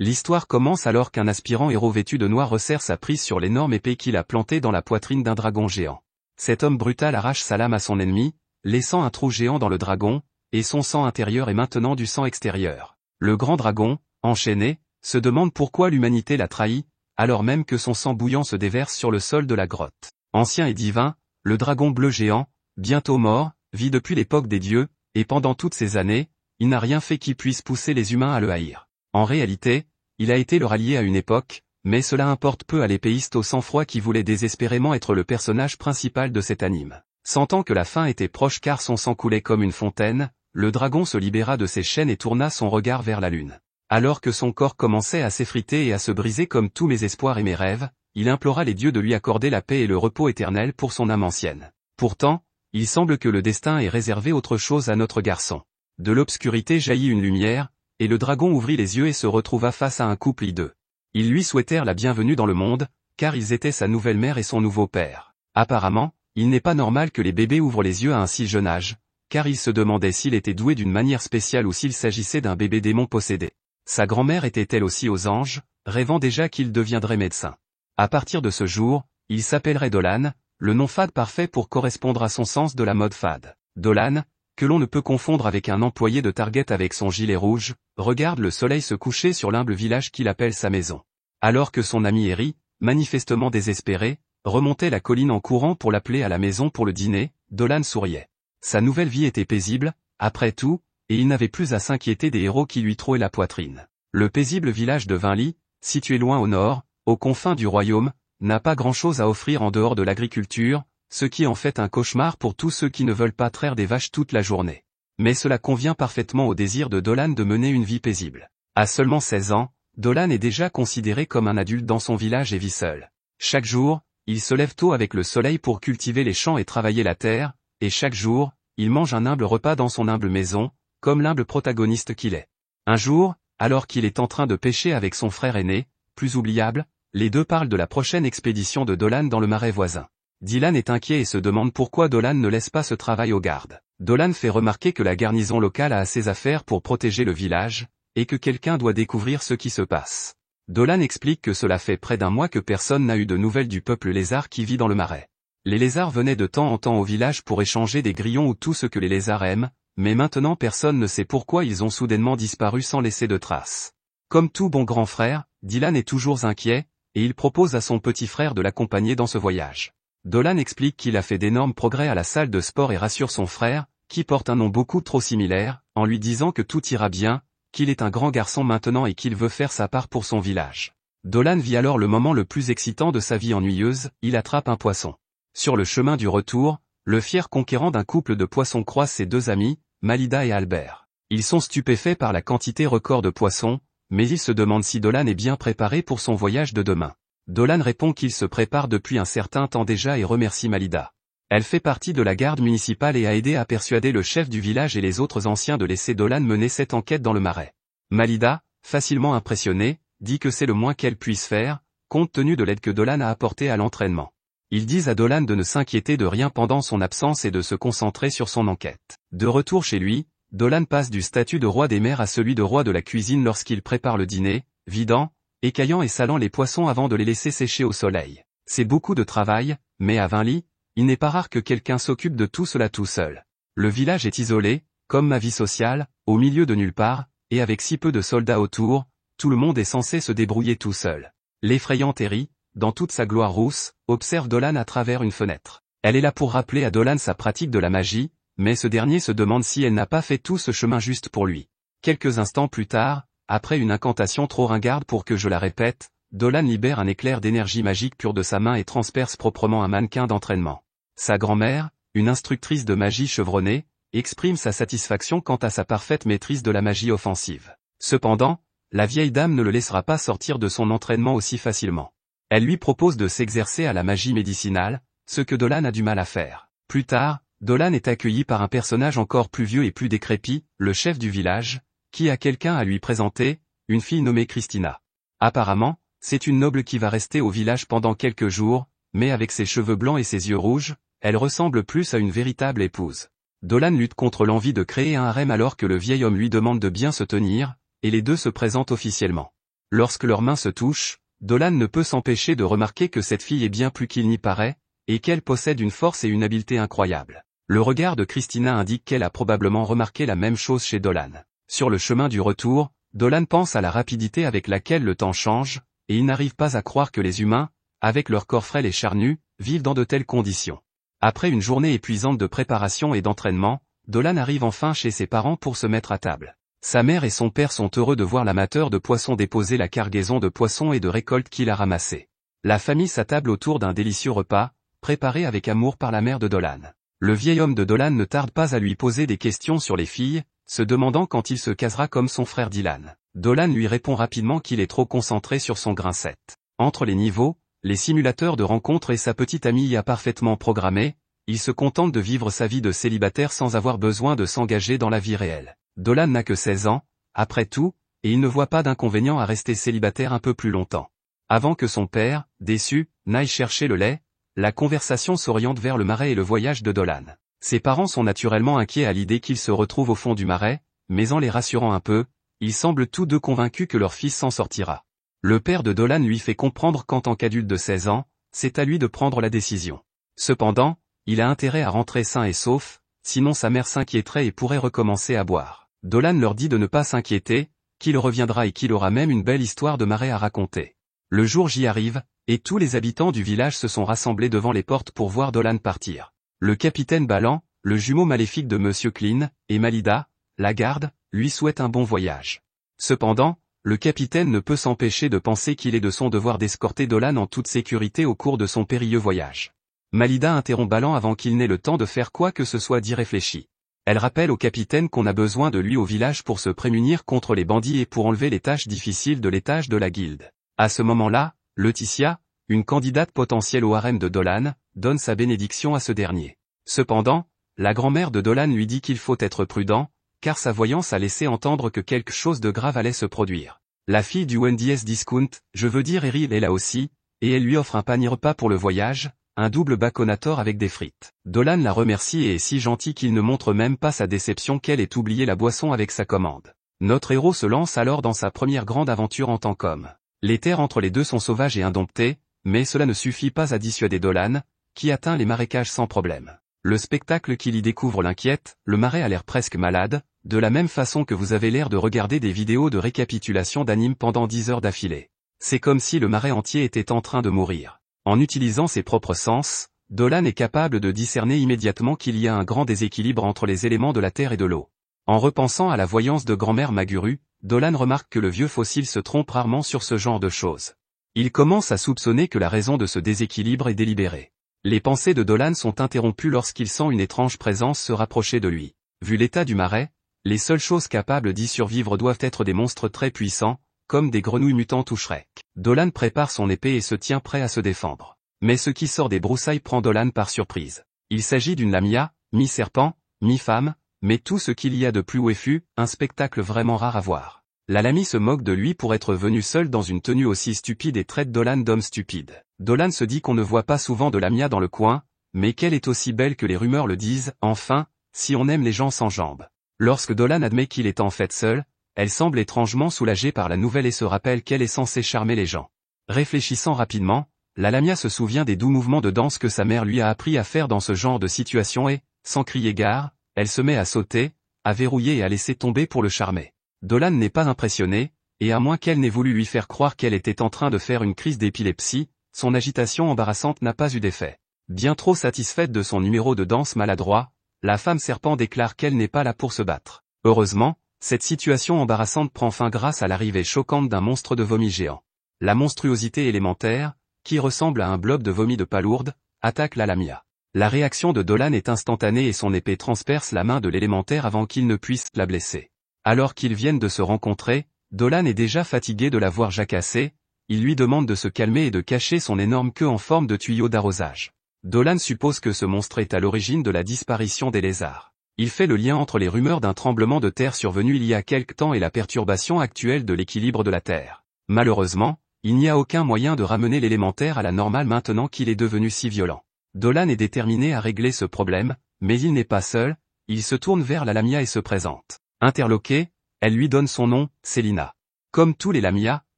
L'histoire commence alors qu'un aspirant héros vêtu de noir resserre sa prise sur l'énorme épée qu'il a plantée dans la poitrine d'un dragon géant. Cet homme brutal arrache sa lame à son ennemi, laissant un trou géant dans le dragon, et son sang intérieur est maintenant du sang extérieur. Le grand dragon, enchaîné, se demande pourquoi l'humanité l'a trahi, alors même que son sang bouillant se déverse sur le sol de la grotte. Ancien et divin, le dragon bleu géant, bientôt mort, vit depuis l'époque des dieux, et pendant toutes ces années, il n'a rien fait qui puisse pousser les humains à le haïr. En réalité, il a été leur allié à une époque, mais cela importe peu à l'épéiste au sang-froid qui voulait désespérément être le personnage principal de cet anime. Sentant que la fin était proche car son sang coulait comme une fontaine, le dragon se libéra de ses chaînes et tourna son regard vers la lune. Alors que son corps commençait à s'effriter et à se briser comme tous mes espoirs et mes rêves, il implora les dieux de lui accorder la paix et le repos éternel pour son âme ancienne. Pourtant, il semble que le destin ait réservé autre chose à notre garçon. De l'obscurité jaillit une lumière, et le dragon ouvrit les yeux et se retrouva face à un couple hideux. Ils lui souhaitèrent la bienvenue dans le monde, car ils étaient sa nouvelle mère et son nouveau père. Apparemment, il n'est pas normal que les bébés ouvrent les yeux à un si jeune âge, car il se demandait s'il était doué d'une manière spéciale ou s'il s'agissait d'un bébé démon possédé. Sa grand-mère était-elle aussi aux anges, rêvant déjà qu'il deviendrait médecin. À partir de ce jour, il s'appellerait Dolan, le nom fade parfait pour correspondre à son sens de la mode fade. Dolan, que l'on ne peut confondre avec un employé de Target avec son gilet rouge, regarde le soleil se coucher sur l'humble village qu'il appelle sa maison. Alors que son ami Eri, manifestement désespéré, remontait la colline en courant pour l'appeler à la maison pour le dîner, Dolan souriait. Sa nouvelle vie était paisible, après tout, et il n'avait plus à s'inquiéter des héros qui lui trouaient la poitrine. Le paisible village de Vinly, situé loin au nord, aux confins du royaume, n'a pas grand-chose à offrir en dehors de l'agriculture, ce qui en fait un cauchemar pour tous ceux qui ne veulent pas traire des vaches toute la journée. Mais cela convient parfaitement au désir de Dolan de mener une vie paisible. À seulement 16 ans, Dolan est déjà considéré comme un adulte dans son village et vit seul. Chaque jour, il se lève tôt avec le soleil pour cultiver les champs et travailler la terre, et chaque jour, il mange un humble repas dans son humble maison, comme l'humble protagoniste qu'il est. Un jour, alors qu'il est en train de pêcher avec son frère aîné, plus oubliable, les deux parlent de la prochaine expédition de Dolan dans le marais voisin. Dylan est inquiet et se demande pourquoi Dolan ne laisse pas ce travail aux gardes. Dolan fait remarquer que la garnison locale a assez à faire pour protéger le village, et que quelqu'un doit découvrir ce qui se passe. Dolan explique que cela fait près d'un mois que personne n'a eu de nouvelles du peuple lézard qui vit dans le marais. Les lézards venaient de temps en temps au village pour échanger des grillons ou tout ce que les lézards aiment, mais maintenant personne ne sait pourquoi ils ont soudainement disparu sans laisser de traces. Comme tout bon grand frère, Dylan est toujours inquiet, et il propose à son petit frère de l'accompagner dans ce voyage. Dolan explique qu'il a fait d'énormes progrès à la salle de sport et rassure son frère, qui porte un nom beaucoup trop similaire, en lui disant que tout ira bien, qu'il est un grand garçon maintenant et qu'il veut faire sa part pour son village. Dolan vit alors le moment le plus excitant de sa vie ennuyeuse, il attrape un poisson. Sur le chemin du retour, le fier conquérant d'un couple de poissons croise ses deux amis, Malida et Albert. Ils sont stupéfaits par la quantité record de poissons, mais ils se demandent si Dolan est bien préparé pour son voyage de demain. Dolan répond qu'il se prépare depuis un certain temps déjà et remercie Malida. Elle fait partie de la garde municipale et a aidé à persuader le chef du village et les autres anciens de laisser Dolan mener cette enquête dans le marais. Malida, facilement impressionnée, dit que c'est le moins qu'elle puisse faire, compte tenu de l'aide que Dolan a apportée à l'entraînement. Ils disent à Dolan de ne s'inquiéter de rien pendant son absence et de se concentrer sur son enquête. De retour chez lui, Dolan passe du statut de roi des mers à celui de roi de la cuisine lorsqu'il prépare le dîner, vidant, écaillant et salant les poissons avant de les laisser sécher au soleil. C'est beaucoup de travail, mais à Vinly, il n'est pas rare que quelqu'un s'occupe de tout cela tout seul. Le village est isolé, comme ma vie sociale, au milieu de nulle part, et avec si peu de soldats autour, tout le monde est censé se débrouiller tout seul. L'effrayante Eri, dans toute sa gloire rousse, observe Dolan à travers une fenêtre. Elle est là pour rappeler à Dolan sa pratique de la magie, mais ce dernier se demande si elle n'a pas fait tout ce chemin juste pour lui. Quelques instants plus tard, après une incantation trop ringarde pour que je la répète, Dolan libère un éclair d'énergie magique pure de sa main et transperce proprement un mannequin d'entraînement. Sa grand-mère, une instructrice de magie chevronnée, exprime sa satisfaction quant à sa parfaite maîtrise de la magie offensive. Cependant, la vieille dame ne le laissera pas sortir de son entraînement aussi facilement. Elle lui propose de s'exercer à la magie médicinale, ce que Dolan a du mal à faire. Plus tard, Dolan est accueilli par un personnage encore plus vieux et plus décrépit, le chef du village, qui a quelqu'un à lui présenter, une fille nommée Christina. Apparemment, c'est une noble qui va rester au village pendant quelques jours, mais avec ses cheveux blancs et ses yeux rouges, elle ressemble plus à une véritable épouse. Dolan lutte contre l'envie de créer un harem alors que le vieil homme lui demande de bien se tenir, et les deux se présentent officiellement. Lorsque leurs mains se touchent, Dolan ne peut s'empêcher de remarquer que cette fille est bien plus qu'il n'y paraît, et qu'elle possède une force et une habileté incroyables. Le regard de Christina indique qu'elle a probablement remarqué la même chose chez Dolan. Sur le chemin du retour, Dolan pense à la rapidité avec laquelle le temps change, et il n'arrive pas à croire que les humains, avec leur corps frêle et charnu, vivent dans de telles conditions. Après une journée épuisante de préparation et d'entraînement, Dolan arrive enfin chez ses parents pour se mettre à table. Sa mère et son père sont heureux de voir l'amateur de poissons déposer la cargaison de poissons et de récoltes qu'il a ramassée. La famille s'attable autour d'un délicieux repas, préparé avec amour par la mère de Dolan. Le vieil homme de Dolan ne tarde pas à lui poser des questions sur les filles, se demandant quand il se casera comme son frère Dylan. Dolan lui répond rapidement qu'il est trop concentré sur son grain 7. Entre les niveaux, les simulateurs de rencontres et sa petite amie y a parfaitement programmé, il se contente de vivre sa vie de célibataire sans avoir besoin de s'engager dans la vie réelle. Dolan n'a que 16 ans, après tout, et il ne voit pas d'inconvénient à rester célibataire un peu plus longtemps. Avant que son père, déçu, n'aille chercher le lait, la conversation s'oriente vers le marais et le voyage de Dolan. Ses parents sont naturellement inquiets à l'idée qu'il se retrouve au fond du marais, mais en les rassurant un peu, ils semblent tous deux convaincus que leur fils s'en sortira. Le père de Dolan lui fait comprendre qu'en tant qu'adulte de 16 ans, c'est à lui de prendre la décision. Cependant, il a intérêt à rentrer sain et sauf, sinon sa mère s'inquiéterait et pourrait recommencer à boire. Dolan leur dit de ne pas s'inquiéter, qu'il reviendra et qu'il aura même une belle histoire de marais à raconter. Le jour J arrive, et tous les habitants du village se sont rassemblés devant les portes pour voir Dolan partir. Le capitaine Ballan, le jumeau maléfique de Monsieur Clean, et Malida, la garde, lui souhaitent un bon voyage. Cependant, le capitaine ne peut s'empêcher de penser qu'il est de son devoir d'escorter Dolan en toute sécurité au cours de son périlleux voyage. Malida interrompt Ballan avant qu'il n'ait le temps de faire quoi que ce soit d'irréfléchi. Elle rappelle au capitaine qu'on a besoin de lui au village pour se prémunir contre les bandits et pour enlever les tâches difficiles de l'étage de la guilde. À ce moment-là, Laetitia, une candidate potentielle au harem de Dolan, donne sa bénédiction à ce dernier. Cependant, la grand-mère de Dolan lui dit qu'il faut être prudent, car sa voyance a laissé entendre que quelque chose de grave allait se produire. La fille du Wendy's Discount, je veux dire Eryl est là aussi, et elle lui offre un panier repas pour le voyage, un double baconator avec des frites. Dolan la remercie et est si gentil qu'il ne montre même pas sa déception qu'elle ait oublié la boisson avec sa commande. Notre héros se lance alors dans sa première grande aventure en tant qu'homme. Les terres entre les deux sont sauvages et indomptées, mais cela ne suffit pas à dissuader Dolan, qui atteint les marécages sans problème. Le spectacle qu'il y découvre l'inquiète, le marais a l'air presque malade, de la même façon que vous avez l'air de regarder des vidéos de récapitulation d'anime pendant 10 heures d'affilée. C'est comme si le marais entier était en train de mourir. En utilisant ses propres sens, Dolan est capable de discerner immédiatement qu'il y a un grand déséquilibre entre les éléments de la terre et de l'eau. En repensant à la voyance de grand-mère Maguru, Dolan remarque que le vieux fossile se trompe rarement sur ce genre de choses. Il commence à soupçonner que la raison de ce déséquilibre est délibérée. Les pensées de Dolan sont interrompues lorsqu'il sent une étrange présence se rapprocher de lui. Vu l'état du marais, les seules choses capables d'y survivre doivent être des monstres très puissants, comme des grenouilles mutantes ou Shrek. Dolan prépare son épée et se tient prêt à se défendre. Mais ce qui sort des broussailles prend Dolan par surprise. Il s'agit d'une lamia, mi-serpent, mi-femme, mais tout ce qu'il y a de plus ouéfu, un spectacle vraiment rare à voir. La lamie se moque de lui pour être venu seul dans une tenue aussi stupide et traite Dolan d'homme stupide. Dolan se dit qu'on ne voit pas souvent de lamia dans le coin, mais qu'elle est aussi belle que les rumeurs le disent, enfin, si on aime les gens sans jambes. Lorsque Dolan admet qu'il est en fait seul, elle semble étrangement soulagée par la nouvelle et se rappelle qu'elle est censée charmer les gens. Réfléchissant rapidement, la lamia se souvient des doux mouvements de danse que sa mère lui a appris à faire dans ce genre de situation et, sans crier gare, elle se met à sauter, à verrouiller et à laisser tomber pour le charmer. Dolan n'est pas impressionné, et à moins qu'elle n'ait voulu lui faire croire qu'elle était en train de faire une crise d'épilepsie, son agitation embarrassante n'a pas eu d'effet. Bien trop satisfaite de son numéro de danse maladroit, la femme serpent déclare qu'elle n'est pas là pour se battre. Heureusement, cette situation embarrassante prend fin grâce à l'arrivée choquante d'un monstre de vomi géant. La monstruosité élémentaire, qui ressemble à un blob de vomi de palourde, attaque la lamia. La réaction de Dolan est instantanée et son épée transperce la main de l'élémentaire avant qu'il ne puisse la blesser. Alors qu'ils viennent de se rencontrer, Dolan est déjà fatigué de la voir jacasser, il lui demande de se calmer et de cacher son énorme queue en forme de tuyau d'arrosage. Dolan suppose que ce monstre est à l'origine de la disparition des lézards. Il fait le lien entre les rumeurs d'un tremblement de terre survenu il y a quelque temps et la perturbation actuelle de l'équilibre de la Terre. Malheureusement, il n'y a aucun moyen de ramener l'élémentaire à la normale maintenant qu'il est devenu si violent. Dolan est déterminé à régler ce problème, mais il n'est pas seul, il se tourne vers la lamia et se présente. Interloquée, elle lui donne son nom, Selina. Comme tous les lamias,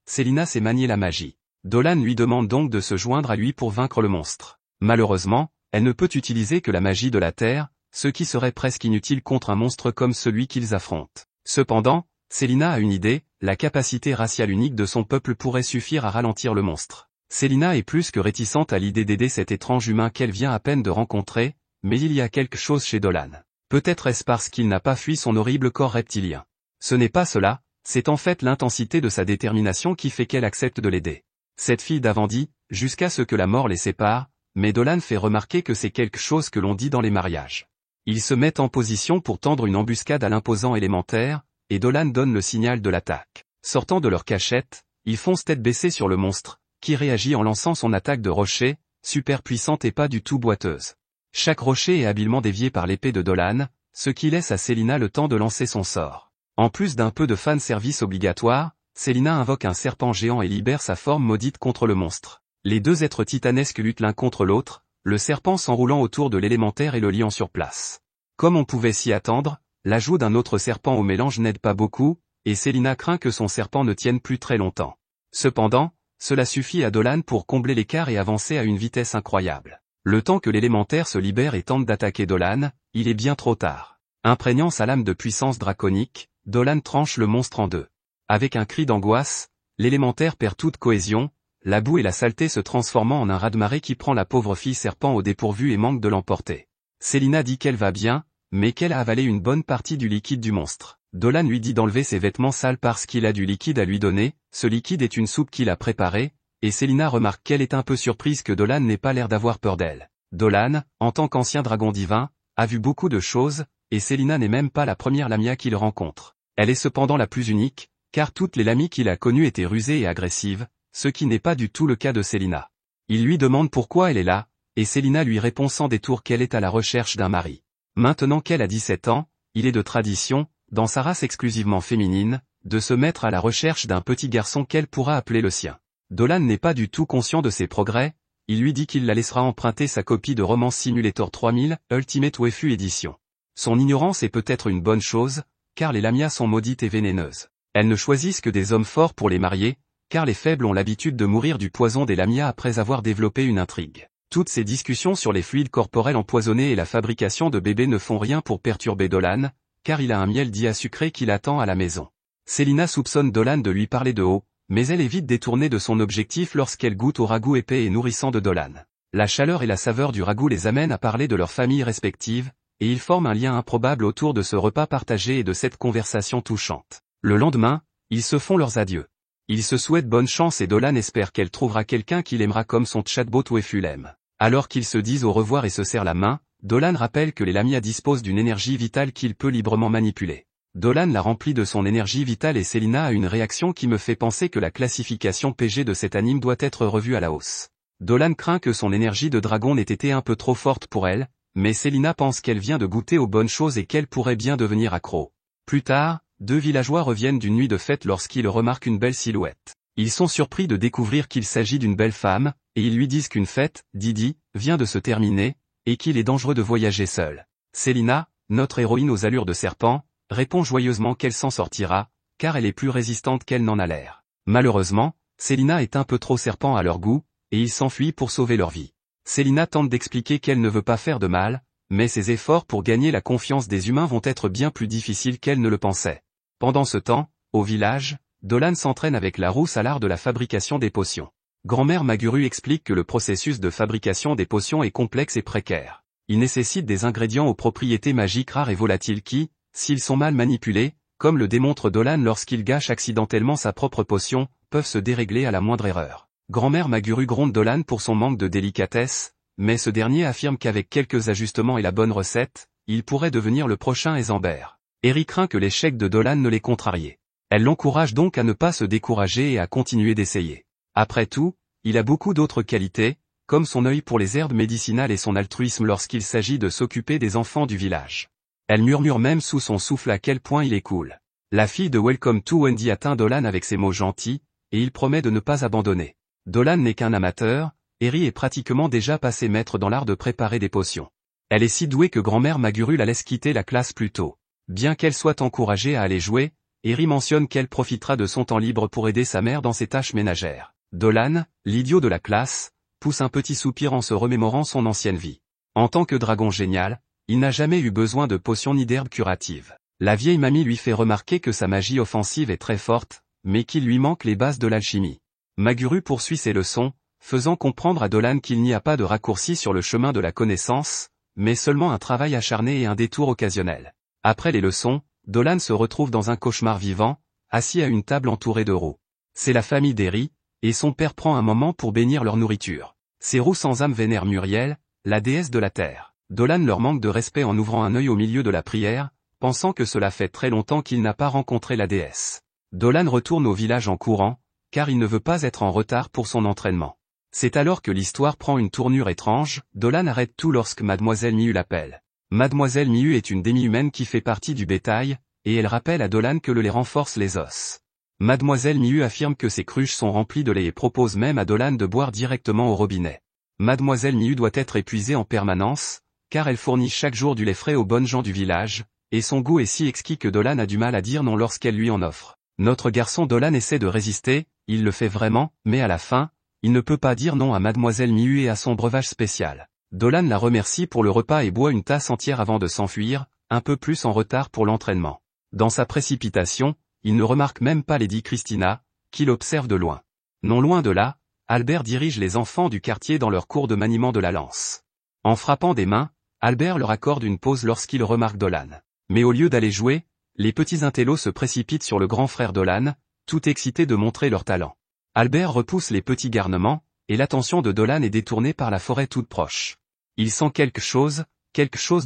Célina sait manier la magie. Dolan lui demande donc de se joindre à lui pour vaincre le monstre. Malheureusement, elle ne peut utiliser que la magie de la terre, ce qui serait presque inutile contre un monstre comme celui qu'ils affrontent. Cependant, Célina a une idée, la capacité raciale unique de son peuple pourrait suffire à ralentir le monstre. Célina est plus que réticente à l'idée d'aider cet étrange humain qu'elle vient à peine de rencontrer, mais il y a quelque chose chez Dolan. Peut-être est-ce parce qu'il n'a pas fui son horrible corps reptilien. Ce n'est pas cela, c'est en fait l'intensité de sa détermination qui fait qu'elle accepte de l'aider. Cette fille d'avant dit, jusqu'à ce que la mort les sépare, mais Dolan fait remarquer que c'est quelque chose que l'on dit dans les mariages. Ils se mettent en position pour tendre une embuscade à l'imposant élémentaire, et Dolan donne le signal de l'attaque. Sortant de leur cachette, ils foncent tête baissée sur le monstre, qui réagit en lançant son attaque de rocher, super puissante et pas du tout boiteuse. Chaque rocher est habilement dévié par l'épée de Dolan, ce qui laisse à Célina le temps de lancer son sort. En plus d'un peu de fan service obligatoire, Célina invoque un serpent géant et libère sa forme maudite contre le monstre. Les deux êtres titanesques luttent l'un contre l'autre, le serpent s'enroulant autour de l'élémentaire et le liant sur place. Comme on pouvait s'y attendre, l'ajout d'un autre serpent au mélange n'aide pas beaucoup, et Célina craint que son serpent ne tienne plus très longtemps. Cependant, cela suffit à Dolan pour combler l'écart et avancer à une vitesse incroyable. Le temps que l'élémentaire se libère et tente d'attaquer Dolan, il est bien trop tard. Imprégnant sa lame de puissance draconique, Dolan tranche le monstre en deux. Avec un cri d'angoisse, l'élémentaire perd toute cohésion, la boue et la saleté se transformant en un raz-de-marée qui prend la pauvre fille serpent au dépourvu et manque de l'emporter. Célina dit qu'elle va bien, mais qu'elle a avalé une bonne partie du liquide du monstre. Dolan lui dit d'enlever ses vêtements sales parce qu'il a du liquide à lui donner, ce liquide est une soupe qu'il a préparée, et Célina remarque qu'elle est un peu surprise que Dolan n'ait pas l'air d'avoir peur d'elle. Dolan, en tant qu'ancien dragon divin, a vu beaucoup de choses, et Célina n'est même pas la première Lamia qu'il rencontre. Elle est cependant la plus unique, car toutes les Lamias qu'il a connues étaient rusées et agressives, ce qui n'est pas du tout le cas de Célina. Il lui demande pourquoi elle est là, et Célina lui répond sans détour qu'elle est à la recherche d'un mari. Maintenant qu'elle a 17 ans, il est de tradition, dans sa race exclusivement féminine, de se mettre à la recherche d'un petit garçon qu'elle pourra appeler le sien. Dolan n'est pas du tout conscient de ses progrès, il lui dit qu'il la laissera emprunter sa copie de Romance Simulator 3000, Ultimate Waifu Edition. Son ignorance est peut-être une bonne chose, car les Lamias sont maudites et vénéneuses. Elles ne choisissent que des hommes forts pour les marier, car les faibles ont l'habitude de mourir du poison des Lamias après avoir développé une intrigue. Toutes ces discussions sur les fluides corporels empoisonnés et la fabrication de bébés ne font rien pour perturber Dolan, car il a un miel dit à sucré qui l'attend à la maison. Célina soupçonne Dolan de lui parler de haut, mais elle est vite détournée de son objectif lorsqu'elle goûte au ragoût épais et nourrissant de Dolan. La chaleur et la saveur du ragoût les amènent à parler de leurs familles respectives, et ils forment un lien improbable autour de ce repas partagé et de cette conversation touchante. Le lendemain, ils se font leurs adieux. Ils se souhaitent bonne chance et Dolan espère qu'elle trouvera quelqu'un qui l'aimera comme son chatbot Waifu l'aime. Alors qu'ils se disent au revoir et se serrent la main, Dolan rappelle que les Lamias disposent d'une énergie vitale qu'il peut librement manipuler. Dolan la remplit de son énergie vitale et Célina a une réaction qui me fait penser que la classification PG de cet anime doit être revue à la hausse. Dolan craint que son énergie de dragon n'ait été un peu trop forte pour elle, mais Célina pense qu'elle vient de goûter aux bonnes choses et qu'elle pourrait bien devenir accro. Plus tard, deux villageois reviennent d'une nuit de fête lorsqu'ils remarquent une belle silhouette. Ils sont surpris de découvrir qu'il s'agit d'une belle femme, et ils lui disent qu'une fête, Didi, vient de se terminer, et qu'il est dangereux de voyager seul. Célina, notre héroïne aux allures de serpent, répond joyeusement qu'elle s'en sortira, car elle est plus résistante qu'elle n'en a l'air. Malheureusement, Célina est un peu trop serpent à leur goût, et ils s'enfuient pour sauver leur vie. Célina tente d'expliquer qu'elle ne veut pas faire de mal, mais ses efforts pour gagner la confiance des humains vont être bien plus difficiles qu'elle ne le pensait. Pendant ce temps, au village, Dolan s'entraîne avec la rousse à l'art de la fabrication des potions. Grand-mère Maguru explique que le processus de fabrication des potions est complexe et précaire. Il nécessite des ingrédients aux propriétés magiques rares et volatiles qui, s'ils sont mal manipulés, comme le démontre Dolan lorsqu'il gâche accidentellement sa propre potion, peuvent se dérégler à la moindre erreur. Grand-mère Maguru gronde Dolan pour son manque de délicatesse, mais ce dernier affirme qu'avec quelques ajustements et la bonne recette, il pourrait devenir le prochain Ezambert. Eri craint que l'échec de Dolan ne l'ait contrarié. Elle l'encourage donc à ne pas se décourager et à continuer d'essayer. Après tout, il a beaucoup d'autres qualités, comme son œil pour les herbes médicinales et son altruisme lorsqu'il s'agit de s'occuper des enfants du village. Elle murmure même sous son souffle à quel point il est cool. La fille de Welcome to Wendy atteint Dolan avec ses mots gentils, et il promet de ne pas abandonner. Dolan n'est qu'un amateur, Eri est pratiquement déjà passé maître dans l'art de préparer des potions. Elle est si douée que grand-mère Maguru la laisse quitter la classe plus tôt. Bien qu'elle soit encouragée à aller jouer, Eri mentionne qu'elle profitera de son temps libre pour aider sa mère dans ses tâches ménagères. Dolan, l'idiot de la classe, pousse un petit soupir en se remémorant son ancienne vie. En tant que dragon génial, il n'a jamais eu besoin de potions ni d'herbes curatives. La vieille mamie lui fait remarquer que sa magie offensive est très forte, mais qu'il lui manque les bases de l'alchimie. Maguru poursuit ses leçons, faisant comprendre à Dolan qu'il n'y a pas de raccourci sur le chemin de la connaissance, mais seulement un travail acharné et un détour occasionnel. Après les leçons, Dolan se retrouve dans un cauchemar vivant, assis à une table entourée de roux. C'est la famille d'Eri, et son père prend un moment pour bénir leur nourriture. Ces roux sans âme vénèrent Muriel, la déesse de la terre. Dolan leur manque de respect en ouvrant un œil au milieu de la prière, pensant que cela fait très longtemps qu'il n'a pas rencontré la déesse. Dolan retourne au village en courant, car il ne veut pas être en retard pour son entraînement. C'est alors que l'histoire prend une tournure étrange, Dolan arrête tout lorsque Mademoiselle Miu l'appelle. Mademoiselle Miu est une demi-humaine qui fait partie du bétail, et elle rappelle à Dolan que le lait renforce les os. Mademoiselle Miu affirme que ses cruches sont remplies de lait et propose même à Dolan de boire directement au robinet. Mademoiselle Miu doit être épuisée en permanence, car elle fournit chaque jour du lait frais aux bonnes gens du village, et son goût est si exquis que Dolan a du mal à dire non lorsqu'elle lui en offre. Notre garçon Dolan essaie de résister, il le fait vraiment, mais à la fin, il ne peut pas dire non à Mademoiselle Miu et à son breuvage spécial. Dolan la remercie pour le repas et boit une tasse entière avant de s'enfuir, un peu plus en retard pour l'entraînement. Dans sa précipitation, il ne remarque même pas Lady Christina, qui l'observe de loin. Non loin de là, Albert dirige les enfants du quartier dans leur cours de maniement de la lance. En frappant des mains, Albert leur accorde une pause lorsqu'il remarque Dolan. Mais au lieu d'aller jouer, les petits intellos se précipitent sur le grand frère Dolan, tout excités de montrer leur talent. Albert repousse les petits garnements, et l'attention de Dolan est détournée par la forêt toute proche. Il sent quelque chose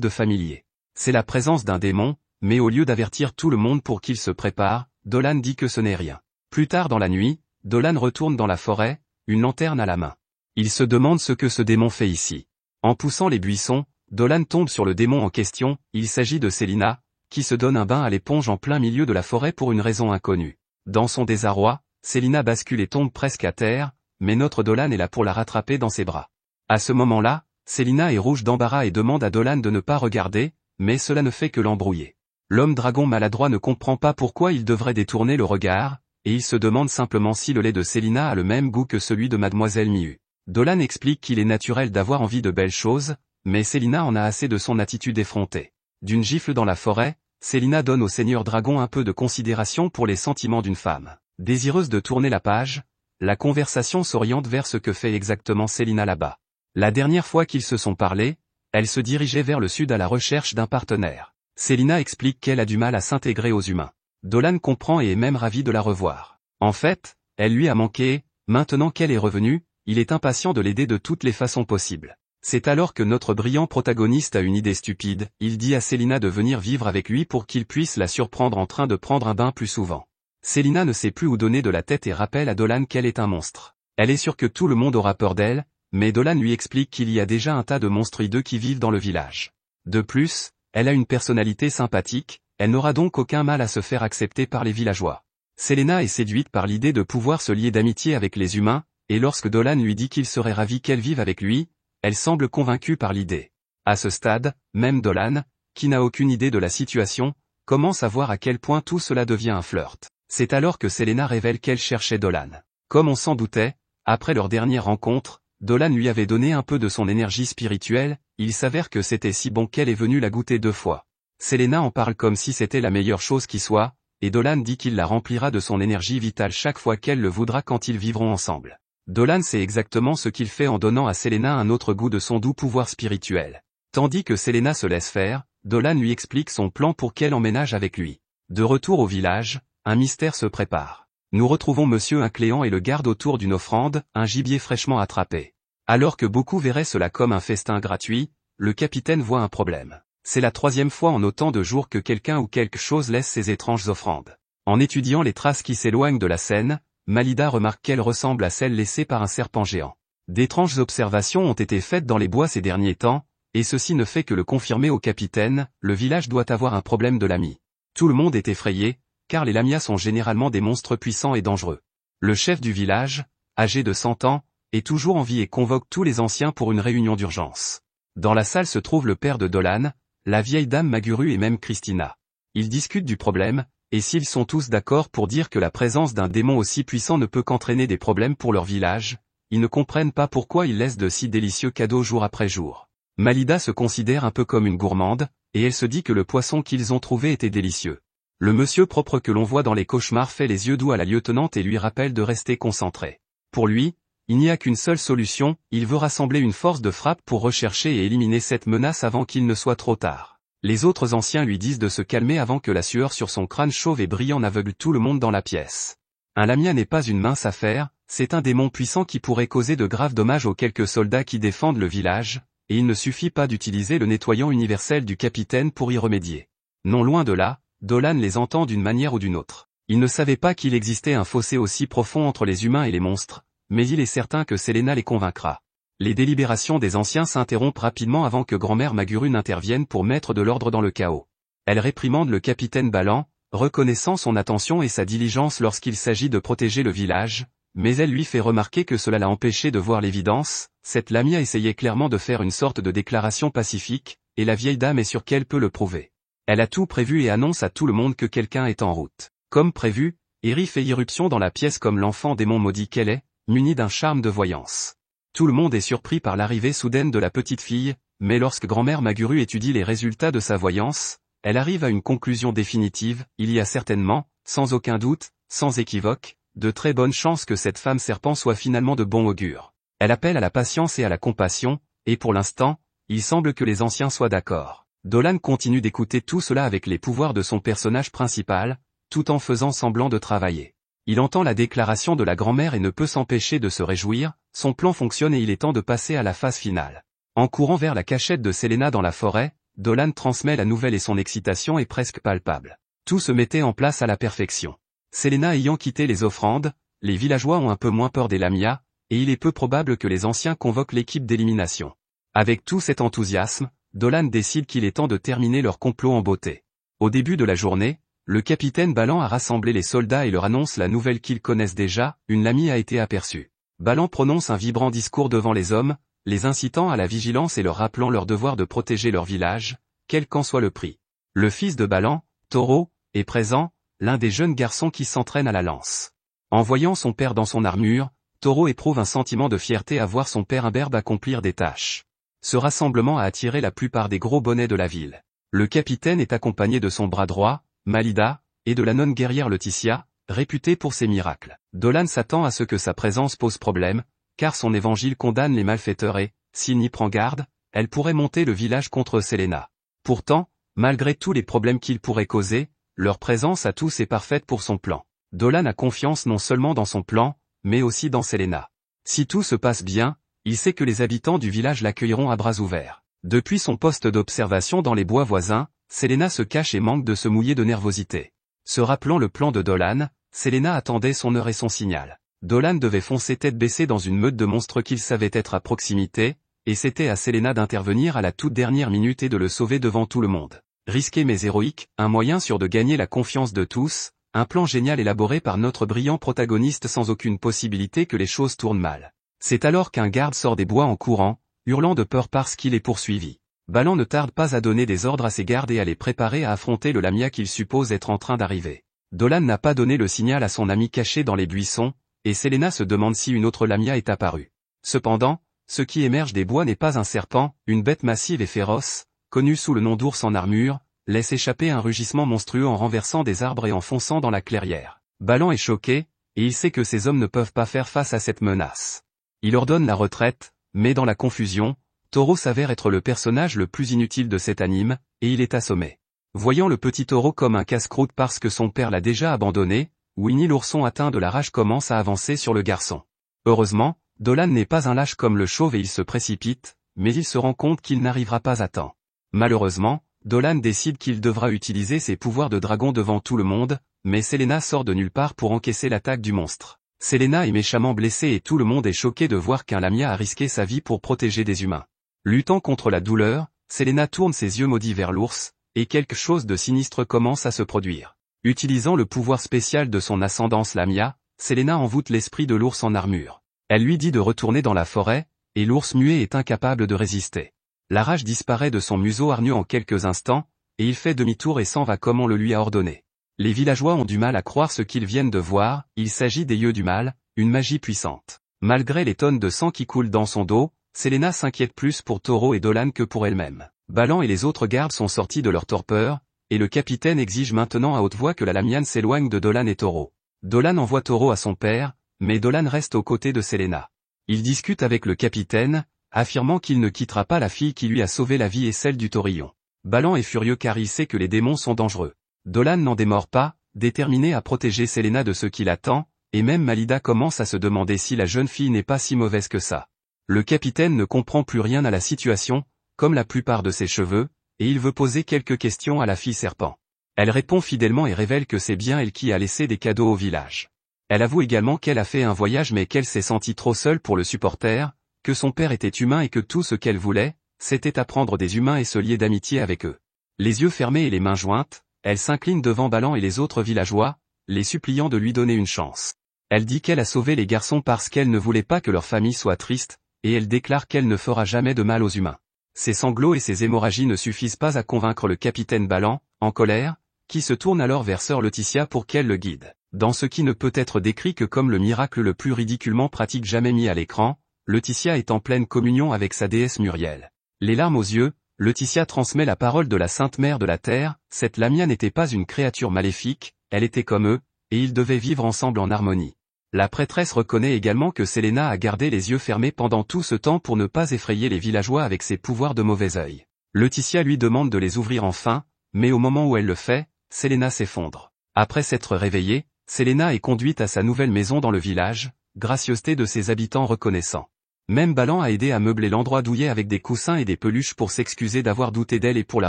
de familier. C'est la présence d'un démon, mais au lieu d'avertir tout le monde pour qu'il se prépare, Dolan dit que ce n'est rien. Plus tard dans la nuit, Dolan retourne dans la forêt, une lanterne à la main. Il se demande ce que ce démon fait ici. En poussant les buissons, Dolan tombe sur le démon en question, il s'agit de Célina, qui se donne un bain à l'éponge en plein milieu de la forêt pour une raison inconnue. Dans son désarroi, Célina bascule et tombe presque à terre, mais notre Dolan est là pour la rattraper dans ses bras. À ce moment-là, Célina est rouge d'embarras et demande à Dolan de ne pas regarder, mais cela ne fait que l'embrouiller. L'homme dragon maladroit ne comprend pas pourquoi il devrait détourner le regard, et il se demande simplement si le lait de Célina a le même goût que celui de Mademoiselle Miu. Dolan explique qu'il est naturel d'avoir envie de belles choses, mais Célina en a assez de son attitude effrontée. D'une gifle dans la forêt, Célina donne au seigneur dragon un peu de considération pour les sentiments d'une femme. Désireuse de tourner la page, la conversation s'oriente vers ce que fait exactement Célina là-bas. La dernière fois qu'ils se sont parlé, elle se dirigeait vers le sud à la recherche d'un partenaire. Célina explique qu'elle a du mal à s'intégrer aux humains. Dolan comprend et est même ravi de la revoir. En fait, elle lui a manqué, maintenant qu'elle est revenue, il est impatient de l'aider de toutes les façons possibles. C'est alors que notre brillant protagoniste a une idée stupide, il dit à Célina de venir vivre avec lui pour qu'il puisse la surprendre en train de prendre un bain plus souvent. Célina ne sait plus où donner de la tête et rappelle à Dolan qu'elle est un monstre. Elle est sûre que tout le monde aura peur d'elle, mais Dolan lui explique qu'il y a déjà un tas de monstres hideux qui vivent dans le village. De plus, elle a une personnalité sympathique, elle n'aura donc aucun mal à se faire accepter par les villageois. Célina est séduite par l'idée de pouvoir se lier d'amitié avec les humains, et lorsque Dolan lui dit qu'il serait ravi qu'elle vive avec lui, elle semble convaincue par l'idée. À ce stade, même Dolan, qui n'a aucune idée de la situation, commence à voir à quel point tout cela devient un flirt. C'est alors que Célina révèle qu'elle cherchait Dolan. Comme on s'en doutait, après leur dernière rencontre, Dolan lui avait donné un peu de son énergie spirituelle, il s'avère que c'était si bon qu'elle est venue la goûter 2 fois. Célina en parle comme si c'était la meilleure chose qui soit, et Dolan dit qu'il la remplira de son énergie vitale chaque fois qu'elle le voudra quand ils vivront ensemble. Dolan sait exactement ce qu'il fait en donnant à Célina un autre goût de son doux pouvoir spirituel. Tandis que Célina se laisse faire, Dolan lui explique son plan pour qu'elle emménage avec lui. De retour au village, un mystère se prépare. Nous retrouvons Monsieur Incléant et le garde autour d'une offrande, un gibier fraîchement attrapé. Alors que beaucoup verraient cela comme un festin gratuit, le capitaine voit un problème. C'est la 3e fois en autant de jours que quelqu'un ou quelque chose laisse ces étranges offrandes. En étudiant les traces qui s'éloignent de la scène, Malida remarque qu'elles ressemblent à celles laissées par un serpent géant. D'étranges observations ont été faites dans les bois ces derniers temps, et ceci ne fait que le confirmer au capitaine, le village doit avoir un problème de lami. Tout le monde est effrayé, car les lamias sont généralement des monstres puissants et dangereux. Le chef du village, âgé de 100 ans, est toujours en vie et convoque tous les anciens pour une réunion d'urgence. Dans la salle se trouve le père de Dolan, la vieille dame Maguru et même Christina. Ils discutent du problème, et s'ils sont tous d'accord pour dire que la présence d'un démon aussi puissant ne peut qu'entraîner des problèmes pour leur village, ils ne comprennent pas pourquoi ils laissent de si délicieux cadeaux jour après jour. Malida se considère un peu comme une gourmande, et elle se dit que le poisson qu'ils ont trouvé était délicieux. Le monsieur propre que l'on voit dans les cauchemars fait les yeux doux à la lieutenante et lui rappelle de rester concentré. Pour lui, il n'y a qu'une seule solution, il veut rassembler une force de frappe pour rechercher et éliminer cette menace avant qu'il ne soit trop tard. Les autres anciens lui disent de se calmer avant que la sueur sur son crâne chauve et brillant n'aveugle tout le monde dans la pièce. Un lamia n'est pas une mince affaire, c'est un démon puissant qui pourrait causer de graves dommages aux quelques soldats qui défendent le village, et il ne suffit pas d'utiliser le nettoyant universel du capitaine pour y remédier. Non, loin de là, Dolan les entend d'une manière ou d'une autre. Il ne savait pas qu'il existait un fossé aussi profond entre les humains et les monstres, mais il est certain que Selena les convaincra. Les délibérations des anciens s'interrompent rapidement avant que grand-mère Maguru n'intervienne pour mettre de l'ordre dans le chaos. Elle réprimande le capitaine Balan, reconnaissant son attention et sa diligence lorsqu'il s'agit de protéger le village, mais elle lui fait remarquer que cela l'a empêché de voir l'évidence. Cette lamia essayait clairement de faire une sorte de déclaration pacifique, et la vieille dame est sûre qu'elle peut le prouver. Elle a tout prévu et annonce à tout le monde que quelqu'un est en route. Comme prévu, Eri fait irruption dans la pièce comme l'enfant démon maudit qu'elle est, munie d'un charme de voyance. Tout le monde est surpris par l'arrivée soudaine de la petite fille, mais lorsque grand-mère Maguru étudie les résultats de sa voyance, elle arrive à une conclusion définitive, il y a certainement, sans aucun doute, sans équivoque, de très bonnes chances que cette femme serpent soit finalement de bon augure. Elle appelle à la patience et à la compassion, et pour l'instant, il semble que les anciens soient d'accord. Dolan continue d'écouter tout cela avec les pouvoirs de son personnage principal, tout en faisant semblant de travailler. Il entend la déclaration de la grand-mère et ne peut s'empêcher de se réjouir, son plan fonctionne et il est temps de passer à la phase finale. En courant vers la cachette de Selena dans la forêt, Dolan transmet la nouvelle et son excitation est presque palpable. Tout se mettait en place à la perfection. Selena ayant quitté les offrandes, les villageois ont un peu moins peur des lamias, et il est peu probable que les anciens convoquent l'équipe d'élimination. Avec tout cet enthousiasme, Dolan décide qu'il est temps de terminer leur complot en beauté. Au début de la journée, le capitaine Balan a rassemblé les soldats et leur annonce la nouvelle qu'ils connaissent déjà, une lamie a été aperçue. Balan prononce un vibrant discours devant les hommes, les incitant à la vigilance et leur rappelant leur devoir de protéger leur village, quel qu'en soit le prix. Le fils de Balan, Toro, est présent, l'un des jeunes garçons qui s'entraîne à la lance. En voyant son père dans son armure, Toro éprouve un sentiment de fierté à voir son père imberbe accomplir des tâches. Ce rassemblement a attiré la plupart des gros bonnets de la ville. Le capitaine est accompagné de son bras droit, Malida, et de la nonne guerrière Laetitia, réputée pour ses miracles. Dolan s'attend à ce que sa présence pose problème, car son évangile condamne les malfaiteurs et, s'il n'y prend garde, elle pourrait monter le village contre Selena. Pourtant, malgré tous les problèmes qu'il pourrait causer, leur présence à tous est parfaite pour son plan. Dolan a confiance non seulement dans son plan, mais aussi dans Selena. Si tout se passe bien, il sait que les habitants du village l'accueilleront à bras ouverts. Depuis son poste d'observation dans les bois voisins, Selena se cache et manque de se mouiller de nervosité. Se rappelant le plan de Dolan, Selena attendait son heure et son signal. Dolan devait foncer tête baissée dans une meute de monstres qu'il savait être à proximité, et c'était à Selena d'intervenir à la toute dernière minute et de le sauver devant tout le monde. Risqué mais héroïque, un moyen sûr de gagner la confiance de tous, un plan génial élaboré par notre brillant protagoniste sans aucune possibilité que les choses tournent mal. C'est alors qu'un garde sort des bois en courant, hurlant de peur parce qu'il est poursuivi. Balan ne tarde pas à donner des ordres à ses gardes et à les préparer à affronter le lamia qu'il suppose être en train d'arriver. Dolan n'a pas donné le signal à son ami caché dans les buissons, et Selena se demande si une autre lamia est apparue. Cependant, ce qui émerge des bois n'est pas un serpent, une bête massive et féroce, connue sous le nom d'ours en armure, laisse échapper un rugissement monstrueux en renversant des arbres et en fonçant dans la clairière. Balan est choqué, et il sait que ces hommes ne peuvent pas faire face à cette menace. Il ordonne la retraite, mais dans la confusion, Toro s'avère être le personnage le plus inutile de cet anime, et il est assommé. Voyant le petit Toro comme un casse-croûte parce que son père l'a déjà abandonné, Winnie l'ourson atteint de la rage commence à avancer sur le garçon. Heureusement, Dolan n'est pas un lâche comme le chauve et il se précipite, mais il se rend compte qu'il n'arrivera pas à temps. Malheureusement, Dolan décide qu'il devra utiliser ses pouvoirs de dragon devant tout le monde, mais Selena sort de nulle part pour encaisser l'attaque du monstre. Selena est méchamment blessée et tout le monde est choqué de voir qu'un lamia a risqué sa vie pour protéger des humains. Luttant contre la douleur, Selena tourne ses yeux maudits vers l'ours, et quelque chose de sinistre commence à se produire. Utilisant le pouvoir spécial de son ascendance lamia, Selena envoûte l'esprit de l'ours en armure. Elle lui dit de retourner dans la forêt, et l'ours muet est incapable de résister. La rage disparaît de son museau hargneux en quelques instants, et il fait demi-tour et s'en va comme on le lui a ordonné. Les villageois ont du mal à croire ce qu'ils viennent de voir, il s'agit des yeux du mal, une magie puissante. Malgré les tonnes de sang qui coulent dans son dos, Celaena s'inquiète plus pour Toro et Dolan que pour elle-même. Balan et les autres gardes sont sortis de leur torpeur, et le capitaine exige maintenant à haute voix que la Lamiane s'éloigne de Dolan et Toro. Dolan envoie Toro à son père, mais Dolan reste aux côtés de Celaena. Il discute avec le capitaine, affirmant qu'il ne quittera pas la fille qui lui a sauvé la vie et celle du Taurillon. Balan est furieux car il sait que les démons sont dangereux. Dolan n'en démord pas, déterminé à protéger Celaena de ce qui l'attend, et même Malida commence à se demander si la jeune fille n'est pas si mauvaise que ça. Le capitaine ne comprend plus rien à la situation, comme la plupart de ses cheveux, et il veut poser quelques questions à la fille serpent. Elle répond fidèlement et révèle que c'est bien elle qui a laissé des cadeaux au village. Elle avoue également qu'elle a fait un voyage mais qu'elle s'est sentie trop seule pour le supporter, que son père était humain et que tout ce qu'elle voulait, c'était apprendre des humains et se lier d'amitié avec eux. Les yeux fermés et les mains jointes, elle s'incline devant Balan et les autres villageois, les suppliant de lui donner une chance. Elle dit qu'elle a sauvé les garçons parce qu'elle ne voulait pas que leur famille soit triste, et elle déclare qu'elle ne fera jamais de mal aux humains. Ses sanglots et ses hémorragies ne suffisent pas à convaincre le capitaine Balan, en colère, qui se tourne alors vers sœur Laetitia pour qu'elle le guide. Dans ce qui ne peut être décrit que comme le miracle le plus ridiculement pratique jamais mis à l'écran, Laetitia est en pleine communion avec sa déesse Muriel. Les larmes aux yeux, Laetitia transmet la parole de la Sainte Mère de la Terre, cette Lamia n'était pas une créature maléfique, elle était comme eux, et ils devaient vivre ensemble en harmonie. La prêtresse reconnaît également que Celaena a gardé les yeux fermés pendant tout ce temps pour ne pas effrayer les villageois avec ses pouvoirs de mauvais œil. Laetitia lui demande de les ouvrir enfin, mais au moment où elle le fait, Celaena s'effondre. Après s'être réveillée, Celaena est conduite à sa nouvelle maison dans le village, gracieuseté de ses habitants reconnaissants. Même Balan a aidé à meubler l'endroit douillet avec des coussins et des peluches pour s'excuser d'avoir douté d'elle et pour la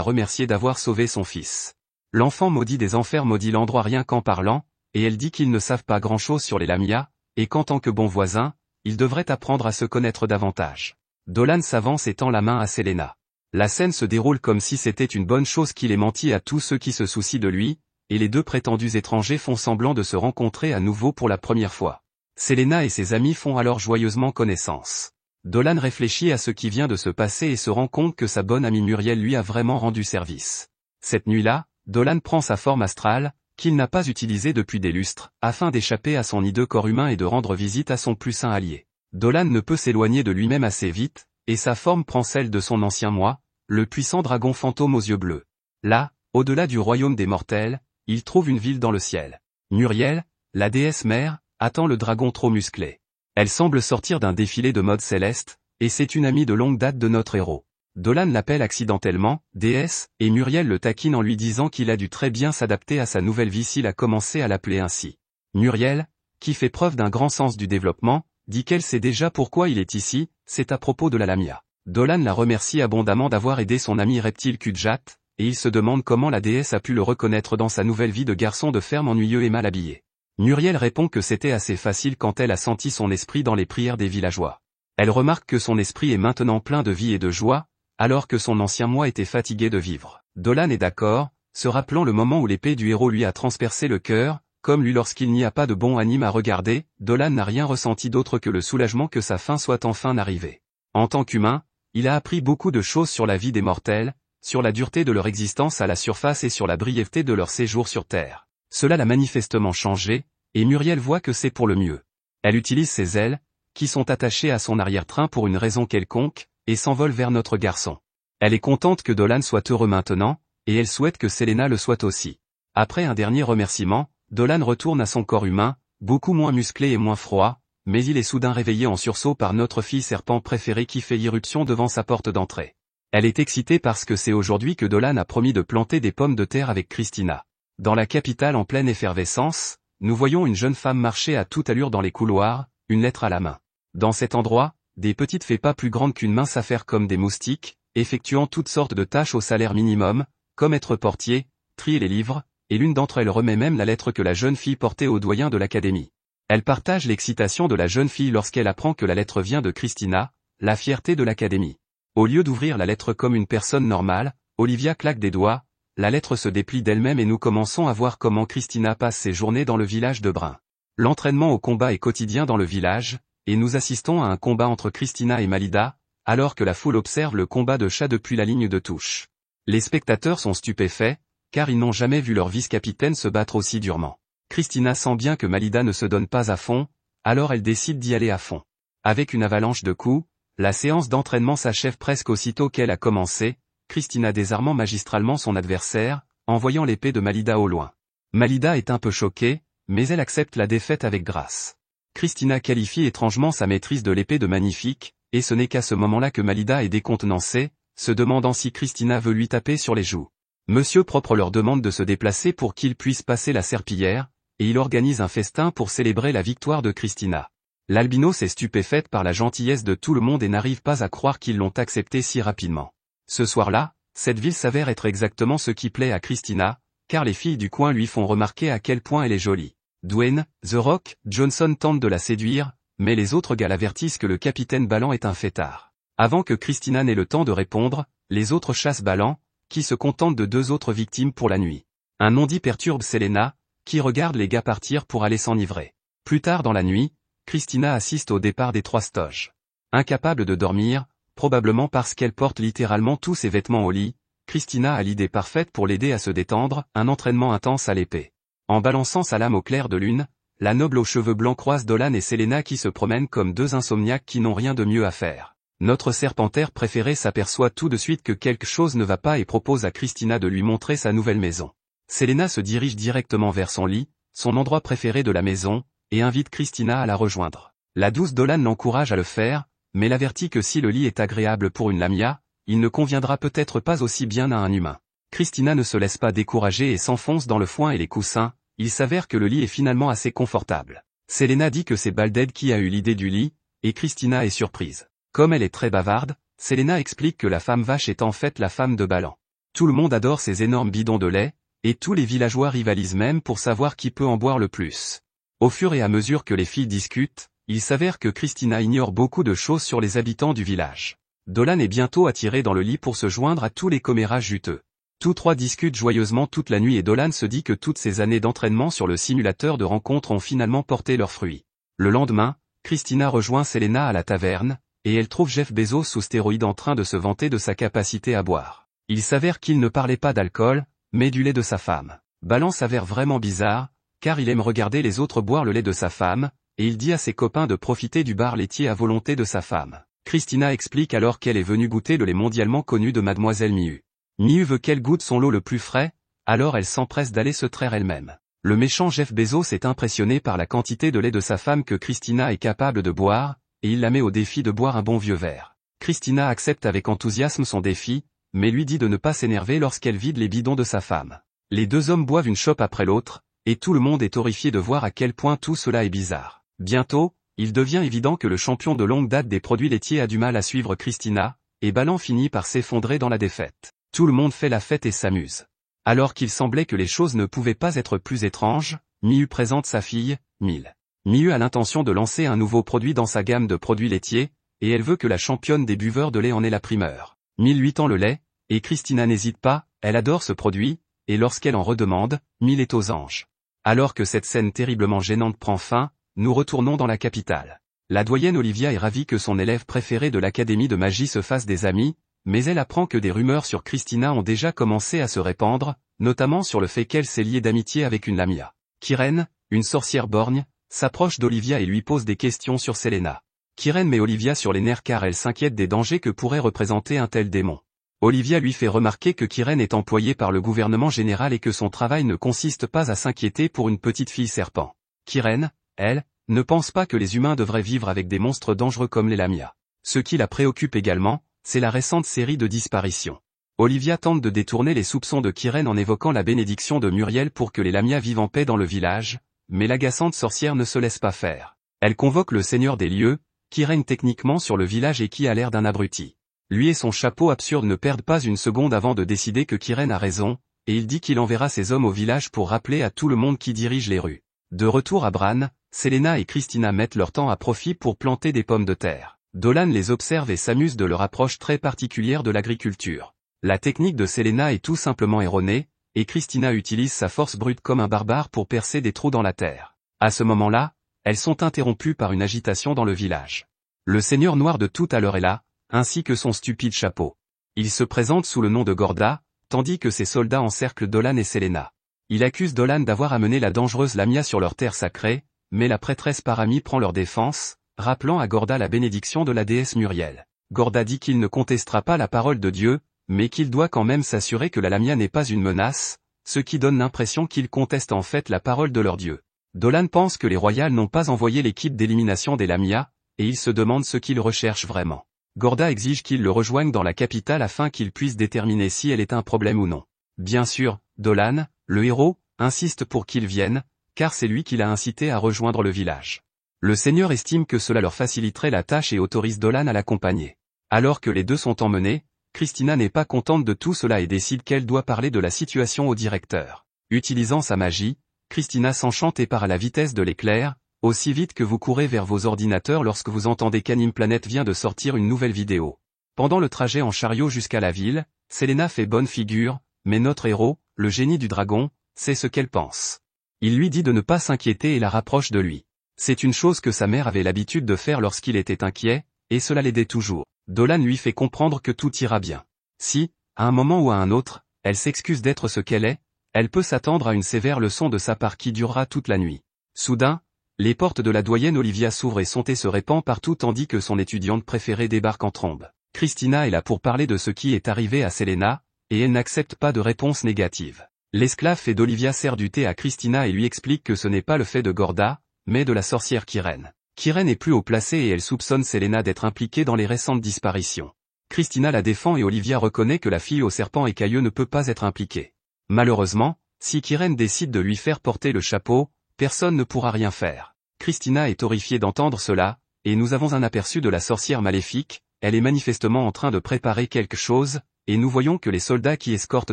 remercier d'avoir sauvé son fils. L'enfant maudit des enfers maudit l'endroit rien qu'en parlant, et elle dit qu'ils ne savent pas grand-chose sur les Lamia, et qu'en tant que bons voisins, ils devraient apprendre à se connaître davantage. Dolan s'avance et tend la main à Celaena. La scène se déroule comme si c'était une bonne chose qu'il ait menti à tous ceux qui se soucient de lui, et les deux prétendus étrangers font semblant de se rencontrer à nouveau pour la première fois. Celaena et ses amis font alors joyeusement connaissance. Dolan réfléchit à ce qui vient de se passer et se rend compte que sa bonne amie Muriel lui a vraiment rendu service. Cette nuit-là, Dolan prend sa forme astrale, qu'il n'a pas utilisée depuis des lustres, afin d'échapper à son hideux corps humain et de rendre visite à son plus saint allié. Dolan ne peut s'éloigner de lui-même assez vite, et sa forme prend celle de son ancien moi, le puissant dragon fantôme aux yeux bleus. Là, au-delà du royaume des mortels, il trouve une ville dans le ciel. Muriel, la déesse mère, attend le dragon trop musclé. Elle semble sortir d'un défilé de mode céleste, et c'est une amie de longue date de notre héros. Dolan l'appelle accidentellement, déesse, et Muriel le taquine en lui disant qu'il a dû très bien s'adapter à sa nouvelle vie s'il a commencé à l'appeler ainsi. Muriel, qui fait preuve d'un grand sens du développement, dit qu'elle sait déjà pourquoi il est ici, c'est à propos de la Lamia. Dolan la remercie abondamment d'avoir aidé son ami reptile Kudjat, et il se demande comment la déesse a pu le reconnaître dans sa nouvelle vie de garçon de ferme ennuyeux et mal habillé. Muriel répond que c'était assez facile quand elle a senti son esprit dans les prières des villageois. Elle remarque que son esprit est maintenant plein de vie et de joie, alors que son ancien moi était fatigué de vivre. Dolan est d'accord, se rappelant le moment où l'épée du héros lui a transpercé le cœur, comme lui lorsqu'il n'y a pas de bon anime à regarder, Dolan n'a rien ressenti d'autre que le soulagement que sa fin soit enfin arrivée. En tant qu'humain, il a appris beaucoup de choses sur la vie des mortels, sur la dureté de leur existence à la surface et sur la brièveté de leur séjour sur Terre. Cela l'a manifestement changé, et Muriel voit que c'est pour le mieux. Elle utilise ses ailes, qui sont attachées à son arrière-train pour une raison quelconque, et s'envole vers notre garçon. Elle est contente que Dolan soit heureux maintenant, et elle souhaite que Celaena le soit aussi. Après un dernier remerciement, Dolan retourne à son corps humain, beaucoup moins musclé et moins froid, mais il est soudain réveillé en sursaut par notre fille serpent préférée qui fait irruption devant sa porte d'entrée. Elle est excitée parce que c'est aujourd'hui que Dolan a promis de planter des pommes de terre avec Christina. Dans la capitale en pleine effervescence, nous voyons une jeune femme marcher à toute allure dans les couloirs, une lettre à la main. Dans cet endroit, des petites fées pas plus grandes qu'une main s'affairent comme des moustiques, effectuant toutes sortes de tâches au salaire minimum, comme être portier, trier les livres, et l'une d'entre elles remet même la lettre que la jeune fille portait au doyen de l'académie. Elle partage l'excitation de la jeune fille lorsqu'elle apprend que la lettre vient de Christina, la fierté de l'académie. Au lieu d'ouvrir la lettre comme une personne normale, Olivia claque des doigts, la lettre se déplie d'elle-même et nous commençons à voir comment Christina passe ses journées dans le village de Brun. L'entraînement au combat est quotidien dans le village, et nous assistons à un combat entre Christina et Malida, alors que la foule observe le combat de chats depuis la ligne de touche. Les spectateurs sont stupéfaits, car ils n'ont jamais vu leur vice-capitaine se battre aussi durement. Christina sent bien que Malida ne se donne pas à fond, alors elle décide d'y aller à fond. Avec une avalanche de coups, la séance d'entraînement s'achève presque aussitôt qu'elle a commencé, Christina désarmant magistralement son adversaire, envoyant l'épée de Malida au loin. Malida est un peu choquée, mais elle accepte la défaite avec grâce. Christina qualifie étrangement sa maîtrise de l'épée de magnifique, et ce n'est qu'à ce moment-là que Malida est décontenancée, se demandant si Christina veut lui taper sur les joues. Monsieur Propre leur demande de se déplacer pour qu'ils puissent passer la serpillière, et il organise un festin pour célébrer la victoire de Christina. L'albinos est stupéfaite par la gentillesse de tout le monde et n'arrive pas à croire qu'ils l'ont accepté si rapidement. Ce soir-là, cette ville s'avère être exactement ce qui plaît à Christina, car les filles du coin lui font remarquer à quel point elle est jolie. Dwayne, The Rock, Johnson tentent de la séduire, mais les autres gars l'avertissent que le capitaine Ballan est un fêtard. Avant que Christina n'ait le temps de répondre, les autres chassent Ballan, qui se contente de 2 autres victimes pour la nuit. Un non-dit perturbe Selena, qui regarde les gars partir pour aller s'enivrer. Plus tard dans la nuit, Christina assiste au départ des 3 stoges. Incapable de dormir, probablement parce qu'elle porte littéralement tous ses vêtements au lit, Christina a l'idée parfaite pour l'aider à se détendre, un entraînement intense à l'épée. En balançant sa lame au clair de lune, la noble aux cheveux blancs croise Dolan et Selena qui se promènent comme 2 insomniaques qui n'ont rien de mieux à faire. Notre serpentaire préféré s'aperçoit tout de suite que quelque chose ne va pas et propose à Christina de lui montrer sa nouvelle maison. Selena se dirige directement vers son lit, son endroit préféré de la maison, et invite Christina à la rejoindre. La douce Dolan l'encourage à le faire, mais l'avertit que si le lit est agréable pour une lamia, il ne conviendra peut-être pas aussi bien à un humain. Christina ne se laisse pas décourager et s'enfonce dans le foin et les coussins, il s'avère que le lit est finalement assez confortable. Selena dit que c'est Balded qui a eu l'idée du lit, et Christina est surprise. Comme elle est très bavarde, Selena explique que la femme vache est en fait la femme de Ballan. Tout le monde adore ces énormes bidons de lait, et tous les villageois rivalisent même pour savoir qui peut en boire le plus. Au fur et à mesure que les filles discutent, il s'avère que Christina ignore beaucoup de choses sur les habitants du village. Dolan est bientôt attiré dans le lit pour se joindre à tous les commérages juteux. Tous 3 discutent joyeusement toute la nuit et Dolan se dit que toutes ces années d'entraînement sur le simulateur de rencontre ont finalement porté leurs fruits. Le lendemain, Christina rejoint Selena à la taverne, et elle trouve Jeff Bezos sous stéroïdes en train de se vanter de sa capacité à boire. Il s'avère qu'il ne parlait pas d'alcool, mais du lait de sa femme. Ballan s'avère vraiment bizarre, car il aime regarder les autres boire le lait de sa femme, et il dit à ses copains de profiter du bar laitier à volonté de sa femme. Christina explique alors qu'elle est venue goûter le lait mondialement connu de Mademoiselle Miu. Miu veut qu'elle goûte son lot le plus frais, alors elle s'empresse d'aller se traire elle-même. Le méchant Jeff Bezos est impressionné par la quantité de lait de sa femme que Christina est capable de boire, et il la met au défi de boire un bon vieux verre. Christina accepte avec enthousiasme son défi, mais lui dit de ne pas s'énerver lorsqu'elle vide les bidons de sa femme. Les 2 hommes boivent une chope après l'autre, et tout le monde est horrifié de voir à quel point tout cela est bizarre. Bientôt, il devient évident que le champion de longue date des produits laitiers a du mal à suivre Christina, et Ballan finit par s'effondrer dans la défaite. Tout le monde fait la fête et s'amuse. Alors qu'il semblait que les choses ne pouvaient pas être plus étranges, Miu présente sa fille, Mil. Miu a l'intention de lancer un nouveau produit dans sa gamme de produits laitiers, et elle veut que la championne des buveurs de lait en ait la primeur. Mil lui tend le lait, et Christina n'hésite pas, elle adore ce produit, et lorsqu'elle en redemande, Mil est aux anges. Alors que cette scène terriblement gênante prend fin, nous retournons dans la capitale. La doyenne Olivia est ravie que son élève préféré de l'académie de magie se fasse des amis, mais elle apprend que des rumeurs sur Christina ont déjà commencé à se répandre, notamment sur le fait qu'elle s'est liée d'amitié avec une lamia. Kiren, une sorcière borgne, s'approche d'Olivia et lui pose des questions sur Selena. Kiren met Olivia sur les nerfs car elle s'inquiète des dangers que pourrait représenter un tel démon. Olivia lui fait remarquer que Kiren est employée par le gouvernement général et que son travail ne consiste pas à s'inquiéter pour une petite fille serpent. Kiren, elle, ne pense pas que les humains devraient vivre avec des monstres dangereux comme les lamias. Ce qui la préoccupe également, c'est la récente série de disparitions. Olivia tente de détourner les soupçons de Kiren en évoquant la bénédiction de Muriel pour que les lamias vivent en paix dans le village, mais l'agaçante sorcière ne se laisse pas faire. Elle convoque le seigneur des lieux, qui règne techniquement sur le village et qui a l'air d'un abruti. Lui et son chapeau absurde ne perdent pas une seconde avant de décider que Kiren a raison, et il dit qu'il enverra ses hommes au village pour rappeler à tout le monde qui dirige les rues. De retour à Bran, Selena et Christina mettent leur temps à profit pour planter des pommes de terre. Dolan les observe et s'amuse de leur approche très particulière de l'agriculture. La technique de Selena est tout simplement erronée, et Christina utilise sa force brute comme un barbare pour percer des trous dans la terre. À ce moment-là, elles sont interrompues par une agitation dans le village. Le seigneur noir de tout à l'heure est là, ainsi que son stupide chapeau. Il se présente sous le nom de Gorda, tandis que ses soldats encerclent Dolan et Selena. Il accuse Dolan d'avoir amené la dangereuse Lamia sur leur terre sacrée, mais la prêtresse Parami prend leur défense, rappelant à Gorda la bénédiction de la déesse Muriel. Gorda dit qu'il ne contestera pas la parole de Dieu, mais qu'il doit quand même s'assurer que la Lamia n'est pas une menace, ce qui donne l'impression qu'il conteste en fait la parole de leur Dieu. Dolan pense que les Royals n'ont pas envoyé l'équipe d'élimination des Lamia, et il se demande ce qu'ils recherchent vraiment. Gorda exige qu'ils le rejoignent dans la capitale afin qu'ils puissent déterminer si elle est un problème ou non. Bien sûr, Dolan, le héros, insiste pour qu'ils viennent, car c'est lui qui l'a incité à rejoindre le village. Le seigneur estime que cela leur faciliterait la tâche et autorise Dolan à l'accompagner. Alors que les deux sont emmenés, Christina n'est pas contente de tout cela et décide qu'elle doit parler de la situation au directeur. Utilisant sa magie, Christina s'enchante et part à la vitesse de l'éclair, aussi vite que vous courez vers vos ordinateurs lorsque vous entendez qu'Anime Planet vient de sortir une nouvelle vidéo. Pendant le trajet en chariot jusqu'à la ville, Selena fait bonne figure, mais notre héros, le génie du dragon, sait ce qu'elle pense. Il lui dit de ne pas s'inquiéter et la rapproche de lui. C'est une chose que sa mère avait l'habitude de faire lorsqu'il était inquiet, et cela l'aidait toujours. Dolan lui fait comprendre que tout ira bien. Si, à un moment ou à un autre, elle s'excuse d'être ce qu'elle est, elle peut s'attendre à une sévère leçon de sa part qui durera toute la nuit. Soudain, les portes de la doyenne Olivia s'ouvrent et son thé se répand partout tandis que son étudiante préférée débarque en trombe. Christina est là pour parler de ce qui est arrivé à Selena, et elle n'accepte pas de réponse négative. L'esclave fait d'Olivia sert du thé à Christina et lui explique que ce n'est pas le fait de Gorda, mais de la sorcière Kiren. Kiren est plus haut placée et elle soupçonne Selena d'être impliquée dans les récentes disparitions. Christina la défend et Olivia reconnaît que la fille au serpent écailleux ne peut pas être impliquée. Malheureusement, si Kiren décide de lui faire porter le chapeau, personne ne pourra rien faire. Christina est horrifiée d'entendre cela, et nous avons un aperçu de la sorcière maléfique, elle est manifestement en train de préparer quelque chose, et nous voyons que les soldats qui escortent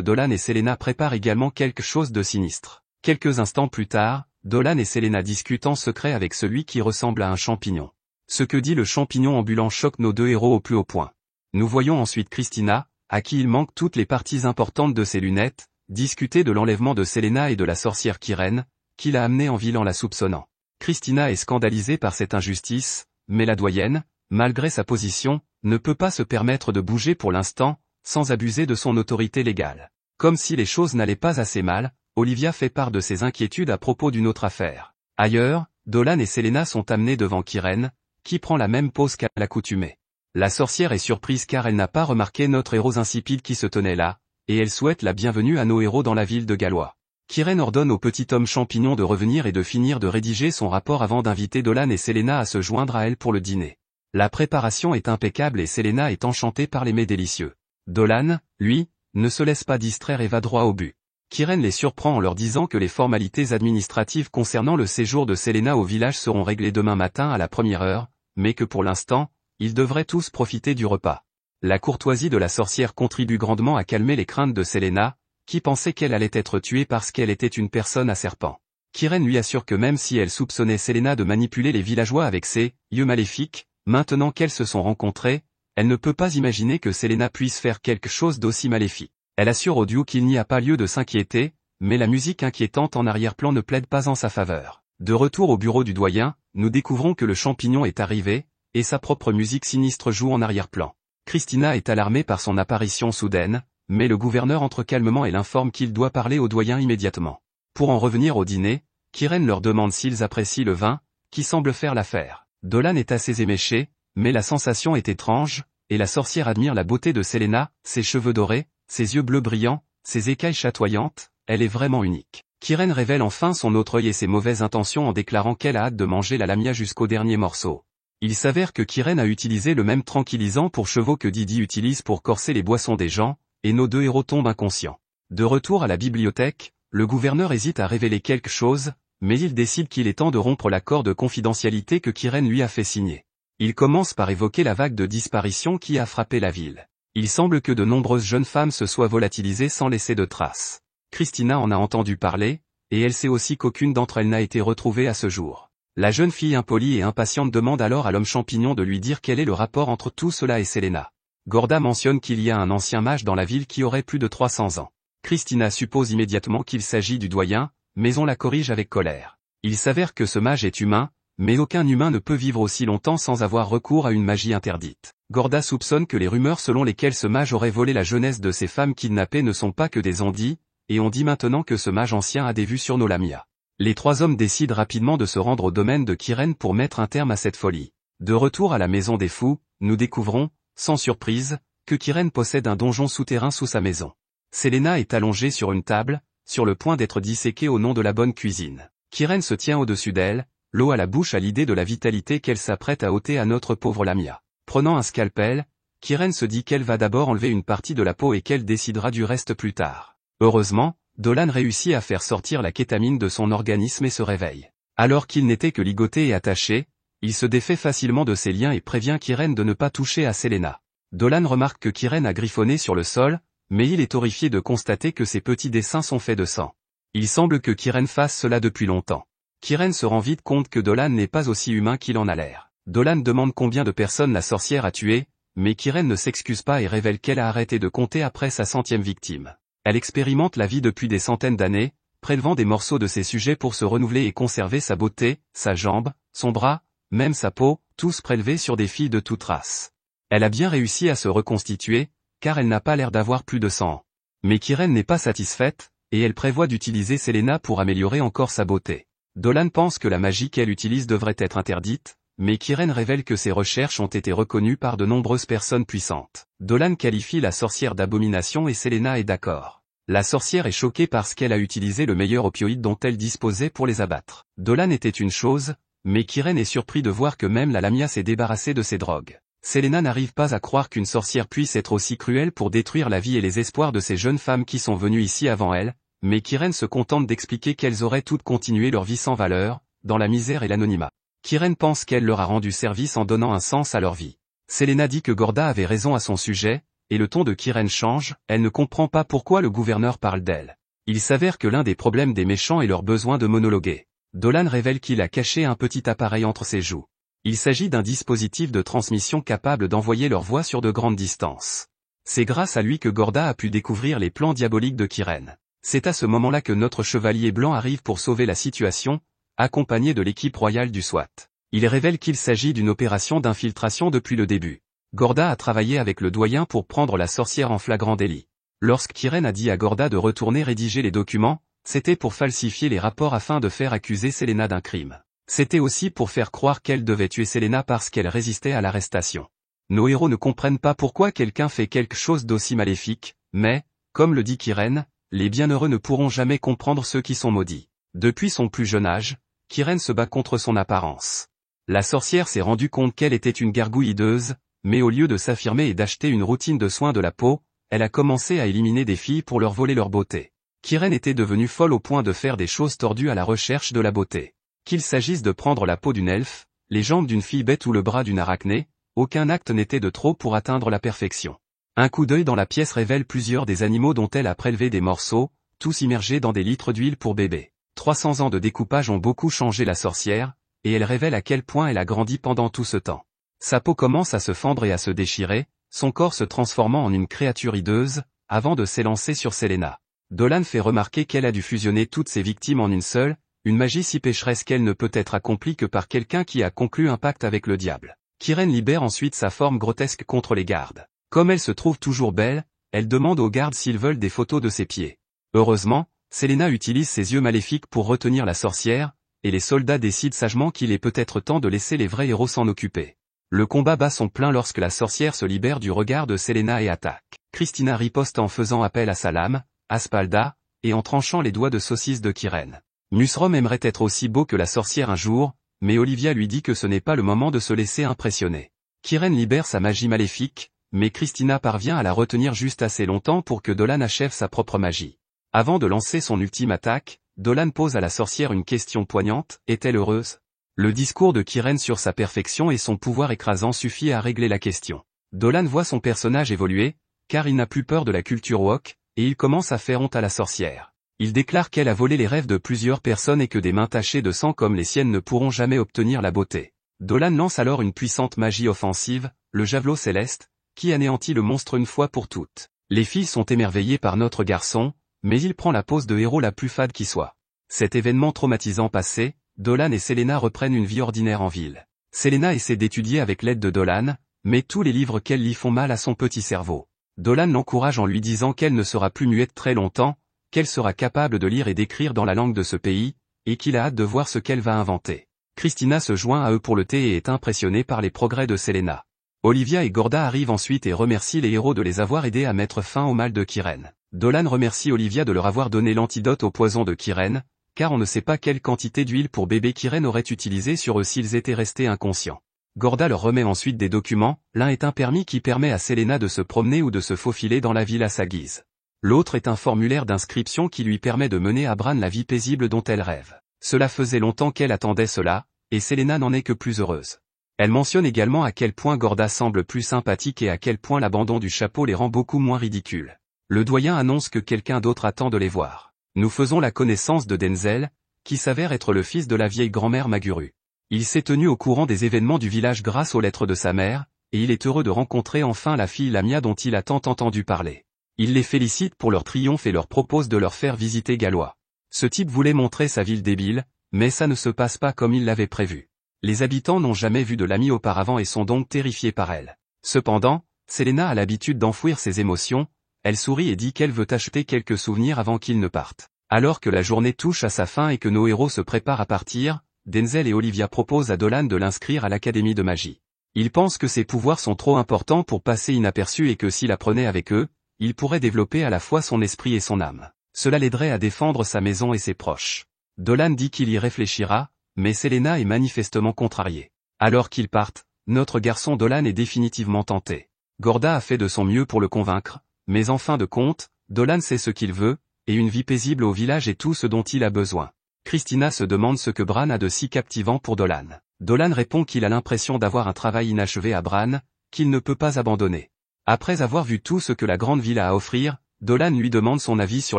Dolan et Selena préparent également quelque chose de sinistre. Quelques instants plus tard, Dolan et Selena discutent en secret avec celui qui ressemble à un champignon. Ce que dit le champignon ambulant choque nos deux héros au plus haut point. Nous voyons ensuite Christina, à qui il manque toutes les parties importantes de ses lunettes, discuter de l'enlèvement de Selena et de la sorcière Kiren, qui l'a amenée en ville en la soupçonnant. Christina est scandalisée par cette injustice, mais la doyenne, malgré sa position, ne peut pas se permettre de bouger pour l'instant, sans abuser de son autorité légale. Comme si les choses n'allaient pas assez mal, Olivia fait part de ses inquiétudes à propos d'une autre affaire. Ailleurs, Dolan et Selena sont amenés devant Kiren, qui prend la même pose qu'à l'accoutumée. La sorcière est surprise car elle n'a pas remarqué notre héros insipide qui se tenait là, et elle souhaite la bienvenue à nos héros dans la ville de Galois. Kiren ordonne au petit homme champignon de revenir et de finir de rédiger son rapport avant d'inviter Dolan et Selena à se joindre à elle pour le dîner. La préparation est impeccable et Selena est enchantée par les mets délicieux. Dolan, lui, ne se laisse pas distraire et va droit au but. Kiren les surprend en leur disant que les formalités administratives concernant le séjour de Selena au village seront réglées demain matin à la première heure, mais que pour l'instant, ils devraient tous profiter du repas. La courtoisie de la sorcière contribue grandement à calmer les craintes de Selena, qui pensait qu'elle allait être tuée parce qu'elle était une personne à serpent. Kiren lui assure que même si elle soupçonnait Selena de manipuler les villageois avec ses yeux maléfiques, maintenant qu'elles se sont rencontrées, elle ne peut pas imaginer que Selena puisse faire quelque chose d'aussi maléfique. Elle assure au duo qu'il n'y a pas lieu de s'inquiéter, mais la musique inquiétante en arrière-plan ne plaide pas en sa faveur. De retour au bureau du doyen, nous découvrons que le champignon est arrivé, et sa propre musique sinistre joue en arrière-plan. Christina est alarmée par son apparition soudaine, mais le gouverneur entre calmement et l'informe qu'il doit parler au doyen immédiatement. Pour en revenir au dîner, Kiren leur demande s'ils apprécient le vin, qui semble faire l'affaire. Dolan est assez éméché, mais la sensation est étrange, et la sorcière admire la beauté de Selena, ses cheveux dorés, ses yeux bleus brillants, ses écailles chatoyantes, elle est vraiment unique. Kiren révèle enfin son autre œil et ses mauvaises intentions en déclarant qu'elle a hâte de manger la lamia jusqu'au dernier morceau. Il s'avère que Kiren a utilisé le même tranquillisant pour chevaux que Didi utilise pour corser les boissons des gens, et nos deux héros tombent inconscients. De retour à la bibliothèque, le gouverneur hésite à révéler quelque chose, mais il décide qu'il est temps de rompre l'accord de confidentialité que Kiren lui a fait signer. Il commence par évoquer la vague de disparition qui a frappé la ville. Il semble que de nombreuses jeunes femmes se soient volatilisées sans laisser de traces. Christina en a entendu parler, et elle sait aussi qu'aucune d'entre elles n'a été retrouvée à ce jour. La jeune fille impolie et impatiente demande alors à l'homme champignon de lui dire quel est le rapport entre tout cela et Selena. Gorda mentionne qu'il y a un ancien mage dans la ville qui aurait plus de 300 ans. Christina suppose immédiatement qu'il s'agit du doyen, mais on la corrige avec colère. Il s'avère que ce mage est humain, mais aucun humain ne peut vivre aussi longtemps sans avoir recours à une magie interdite. Gorda soupçonne que les rumeurs selon lesquelles ce mage aurait volé la jeunesse de ces femmes kidnappées ne sont pas que des on-dit, et on dit maintenant que ce mage ancien a des vues sur nos Lamia. Les trois hommes décident rapidement de se rendre au domaine de Kiren pour mettre un terme à cette folie. De retour à la maison des fous, nous découvrons, sans surprise, que Kiren possède un donjon souterrain sous sa maison. Selena est allongée sur une table, sur le point d'être disséquée au nom de la bonne cuisine. Kiren se tient au-dessus d'elle, l'eau à la bouche à l'idée de la vitalité qu'elle s'apprête à ôter à notre pauvre Lamia. Prenant un scalpel, Kiren se dit qu'elle va d'abord enlever une partie de la peau et qu'elle décidera du reste plus tard. Heureusement, Dolan réussit à faire sortir la kétamine de son organisme et se réveille. Alors qu'il n'était que ligoté et attaché, il se défait facilement de ses liens et prévient Kiren de ne pas toucher à Selena. Dolan remarque que Kiren a griffonné sur le sol, mais il est horrifié de constater que ses petits dessins sont faits de sang. Il semble que Kiren fasse cela depuis longtemps. Kiren se rend vite compte que Dolan n'est pas aussi humain qu'il en a l'air. Dolan demande combien de personnes la sorcière a tué, mais Kiren ne s'excuse pas et révèle qu'elle a arrêté de compter après sa 100e victime. Elle expérimente la vie depuis des centaines d'années, prélevant des morceaux de ses sujets pour se renouveler et conserver sa beauté, sa jambe, son bras, même sa peau, tous prélevés sur des filles de toute race. Elle a bien réussi à se reconstituer, car elle n'a pas l'air d'avoir plus de 100 ans. Mais Kiren n'est pas satisfaite, et elle prévoit d'utiliser Selena pour améliorer encore sa beauté. Dolan pense que la magie qu'elle utilise devrait être interdite, mais Kiren révèle que ses recherches ont été reconnues par de nombreuses personnes puissantes. Dolan qualifie la sorcière d'abomination et Selena est d'accord. La sorcière est choquée parce qu'elle a utilisé le meilleur opioïde dont elle disposait pour les abattre. Dolan était une chose, mais Kiren est surpris de voir que même la Lamia s'est débarrassée de ses drogues. Selena n'arrive pas à croire qu'une sorcière puisse être aussi cruelle pour détruire la vie et les espoirs de ces jeunes femmes qui sont venues ici avant elle, mais Kiren se contente d'expliquer qu'elles auraient toutes continué leur vie sans valeur, dans la misère et l'anonymat. Kiren pense qu'elle leur a rendu service en donnant un sens à leur vie. Selena dit que Gorda avait raison à son sujet, et le ton de Kiren change, elle ne comprend pas pourquoi le gouverneur parle d'elle. Il s'avère que l'un des problèmes des méchants est leur besoin de monologuer. Dolan révèle qu'il a caché un petit appareil entre ses joues. Il s'agit d'un dispositif de transmission capable d'envoyer leur voix sur de grandes distances. C'est grâce à lui que Gorda a pu découvrir les plans diaboliques de Kiren. C'est à ce moment-là que notre chevalier blanc arrive pour sauver la situation, accompagné de l'équipe royale du SWAT. Il révèle qu'il s'agit d'une opération d'infiltration depuis le début. Gorda a travaillé avec le doyen pour prendre la sorcière en flagrant délit. Lorsque Kiren a dit à Gorda de retourner rédiger les documents, c'était pour falsifier les rapports afin de faire accuser Selena d'un crime. C'était aussi pour faire croire qu'elle devait tuer Selena parce qu'elle résistait à l'arrestation. Nos héros ne comprennent pas pourquoi quelqu'un fait quelque chose d'aussi maléfique, mais, comme le dit Kiren, les bienheureux ne pourront jamais comprendre ceux qui sont maudits. Depuis son plus jeune âge, Kiren se bat contre son apparence. La sorcière s'est rendue compte qu'elle était une gargouille hideuse, mais au lieu de s'affirmer et d'acheter une routine de soins de la peau, elle a commencé à éliminer des filles pour leur voler leur beauté. Kiren était devenue folle au point de faire des choses tordues à la recherche de la beauté. Qu'il s'agisse de prendre la peau d'une elfe, les jambes d'une fille bête ou le bras d'une arachnée, aucun acte n'était de trop pour atteindre la perfection. Un coup d'œil dans la pièce révèle plusieurs des animaux dont elle a prélevé des morceaux, tous immergés dans des litres d'huile pour bébé. 300 ans de découpage ont beaucoup changé la sorcière, et elle révèle à quel point elle a grandi pendant tout ce temps. Sa peau commence à se fendre et à se déchirer, son corps se transformant en une créature hideuse, avant de s'élancer sur Selena. Dolan fait remarquer qu'elle a dû fusionner toutes ses victimes en une seule, une magie si pécheresse qu'elle ne peut être accomplie que par quelqu'un qui a conclu un pacte avec le diable. Kiren libère ensuite sa forme grotesque contre les gardes. Comme elle se trouve toujours belle, elle demande aux gardes s'ils veulent des photos de ses pieds. Heureusement, Selena utilise ses yeux maléfiques pour retenir la sorcière, et les soldats décident sagement qu'il est peut-être temps de laisser les vrais héros s'en occuper. Le combat bat son plein lorsque la sorcière se libère du regard de Selena et attaque. Christina riposte en faisant appel à sa lame, Aspalda, et en tranchant les doigts de saucisse de Kiren. Musrom aimerait être aussi beau que la sorcière un jour, mais Olivia lui dit que ce n'est pas le moment de se laisser impressionner. Kiren libère sa magie maléfique, mais Christina parvient à la retenir juste assez longtemps pour que Dolan achève sa propre magie. Avant de lancer son ultime attaque, Dolan pose à la sorcière une question poignante, est-elle heureuse? Le discours de Kiren sur sa perfection et son pouvoir écrasant suffit à régler la question. Dolan voit son personnage évoluer, car il n'a plus peur de la culture woke, et il commence à faire honte à la sorcière. Il déclare qu'elle a volé les rêves de plusieurs personnes et que des mains tachées de sang comme les siennes ne pourront jamais obtenir la beauté. Dolan lance alors une puissante magie offensive, le javelot céleste, qui anéantit le monstre une fois pour toutes. Les filles sont émerveillées par notre garçon, mais il prend la pose de héros la plus fade qui soit. Cet événement traumatisant passé, Dolan et Selena reprennent une vie ordinaire en ville. Selena essaie d'étudier avec l'aide de Dolan, Mais tous les livres qu'elle lit font mal à son petit cerveau. Dolan l'encourage en lui disant qu'elle ne sera plus muette très longtemps, qu'elle sera capable de lire et d'écrire dans la langue de ce pays, et qu'il a hâte de voir ce qu'elle va inventer. Christina se joint à eux pour le thé et est impressionnée par les progrès de Selena. Olivia et Gorda arrivent ensuite et remercient les héros de les avoir aidés à mettre fin au mal de Kyrène. Dolan remercie Olivia de leur avoir donné l'antidote au poison de Kyrène, car on ne sait pas quelle quantité d'huile pour bébé Kyrène aurait utilisé sur eux s'ils étaient restés inconscients. Gorda leur remet ensuite des documents, l'un est un permis qui permet à Selena de se promener ou de se faufiler dans la ville à sa guise. L'autre est un formulaire d'inscription qui lui permet de mener à Bran la vie paisible dont elle rêve. Cela faisait longtemps qu'elle attendait cela, et Selena n'en est que plus heureuse. Elle mentionne également à quel point Gorda semble plus sympathique et à quel point l'abandon du chapeau les rend beaucoup moins ridicules. Le doyen annonce que quelqu'un d'autre attend de les voir. Nous faisons la connaissance de Denzel, qui s'avère être le fils de la vieille grand-mère Maguru. Il s'est tenu au courant des événements du village grâce aux lettres de sa mère, et il est heureux de rencontrer enfin la fille Lamia dont il a tant entendu parler. Il les félicite pour leur triomphe et leur propose de leur faire visiter Gallois. Ce type voulait montrer sa ville débile, mais ça ne se passe pas comme il l'avait prévu. Les habitants n'ont jamais vu de Lamia auparavant et sont donc terrifiés par elle. Cependant, Selena a l'habitude d'enfouir ses émotions, elle sourit et dit qu'elle veut acheter quelques souvenirs avant qu'ils ne partent. Alors que la journée touche à sa fin et que nos héros se préparent à partir, Denzel et Olivia proposent à Dolan de l'inscrire à l'Académie de magie. Ils pensent que ses pouvoirs sont trop importants pour passer inaperçus et que s'il apprenait avec eux, il pourrait développer à la fois son esprit et son âme. Cela l'aiderait à défendre sa maison et ses proches. Dolan dit qu'il y réfléchira, mais Selena est manifestement contrariée. Alors qu'ils partent, notre garçon Dolan est définitivement tenté. Gorda a fait de son mieux pour le convaincre, mais en fin de compte, Dolan sait ce qu'il veut, et une vie paisible au village est tout ce dont il a besoin. Christina se demande ce que Bran a de si captivant pour Dolan. Dolan répond qu'il a l'impression d'avoir un travail inachevé à Bran, qu'il ne peut pas abandonner. Après avoir vu tout ce que la grande ville a à offrir, Dolan lui demande son avis sur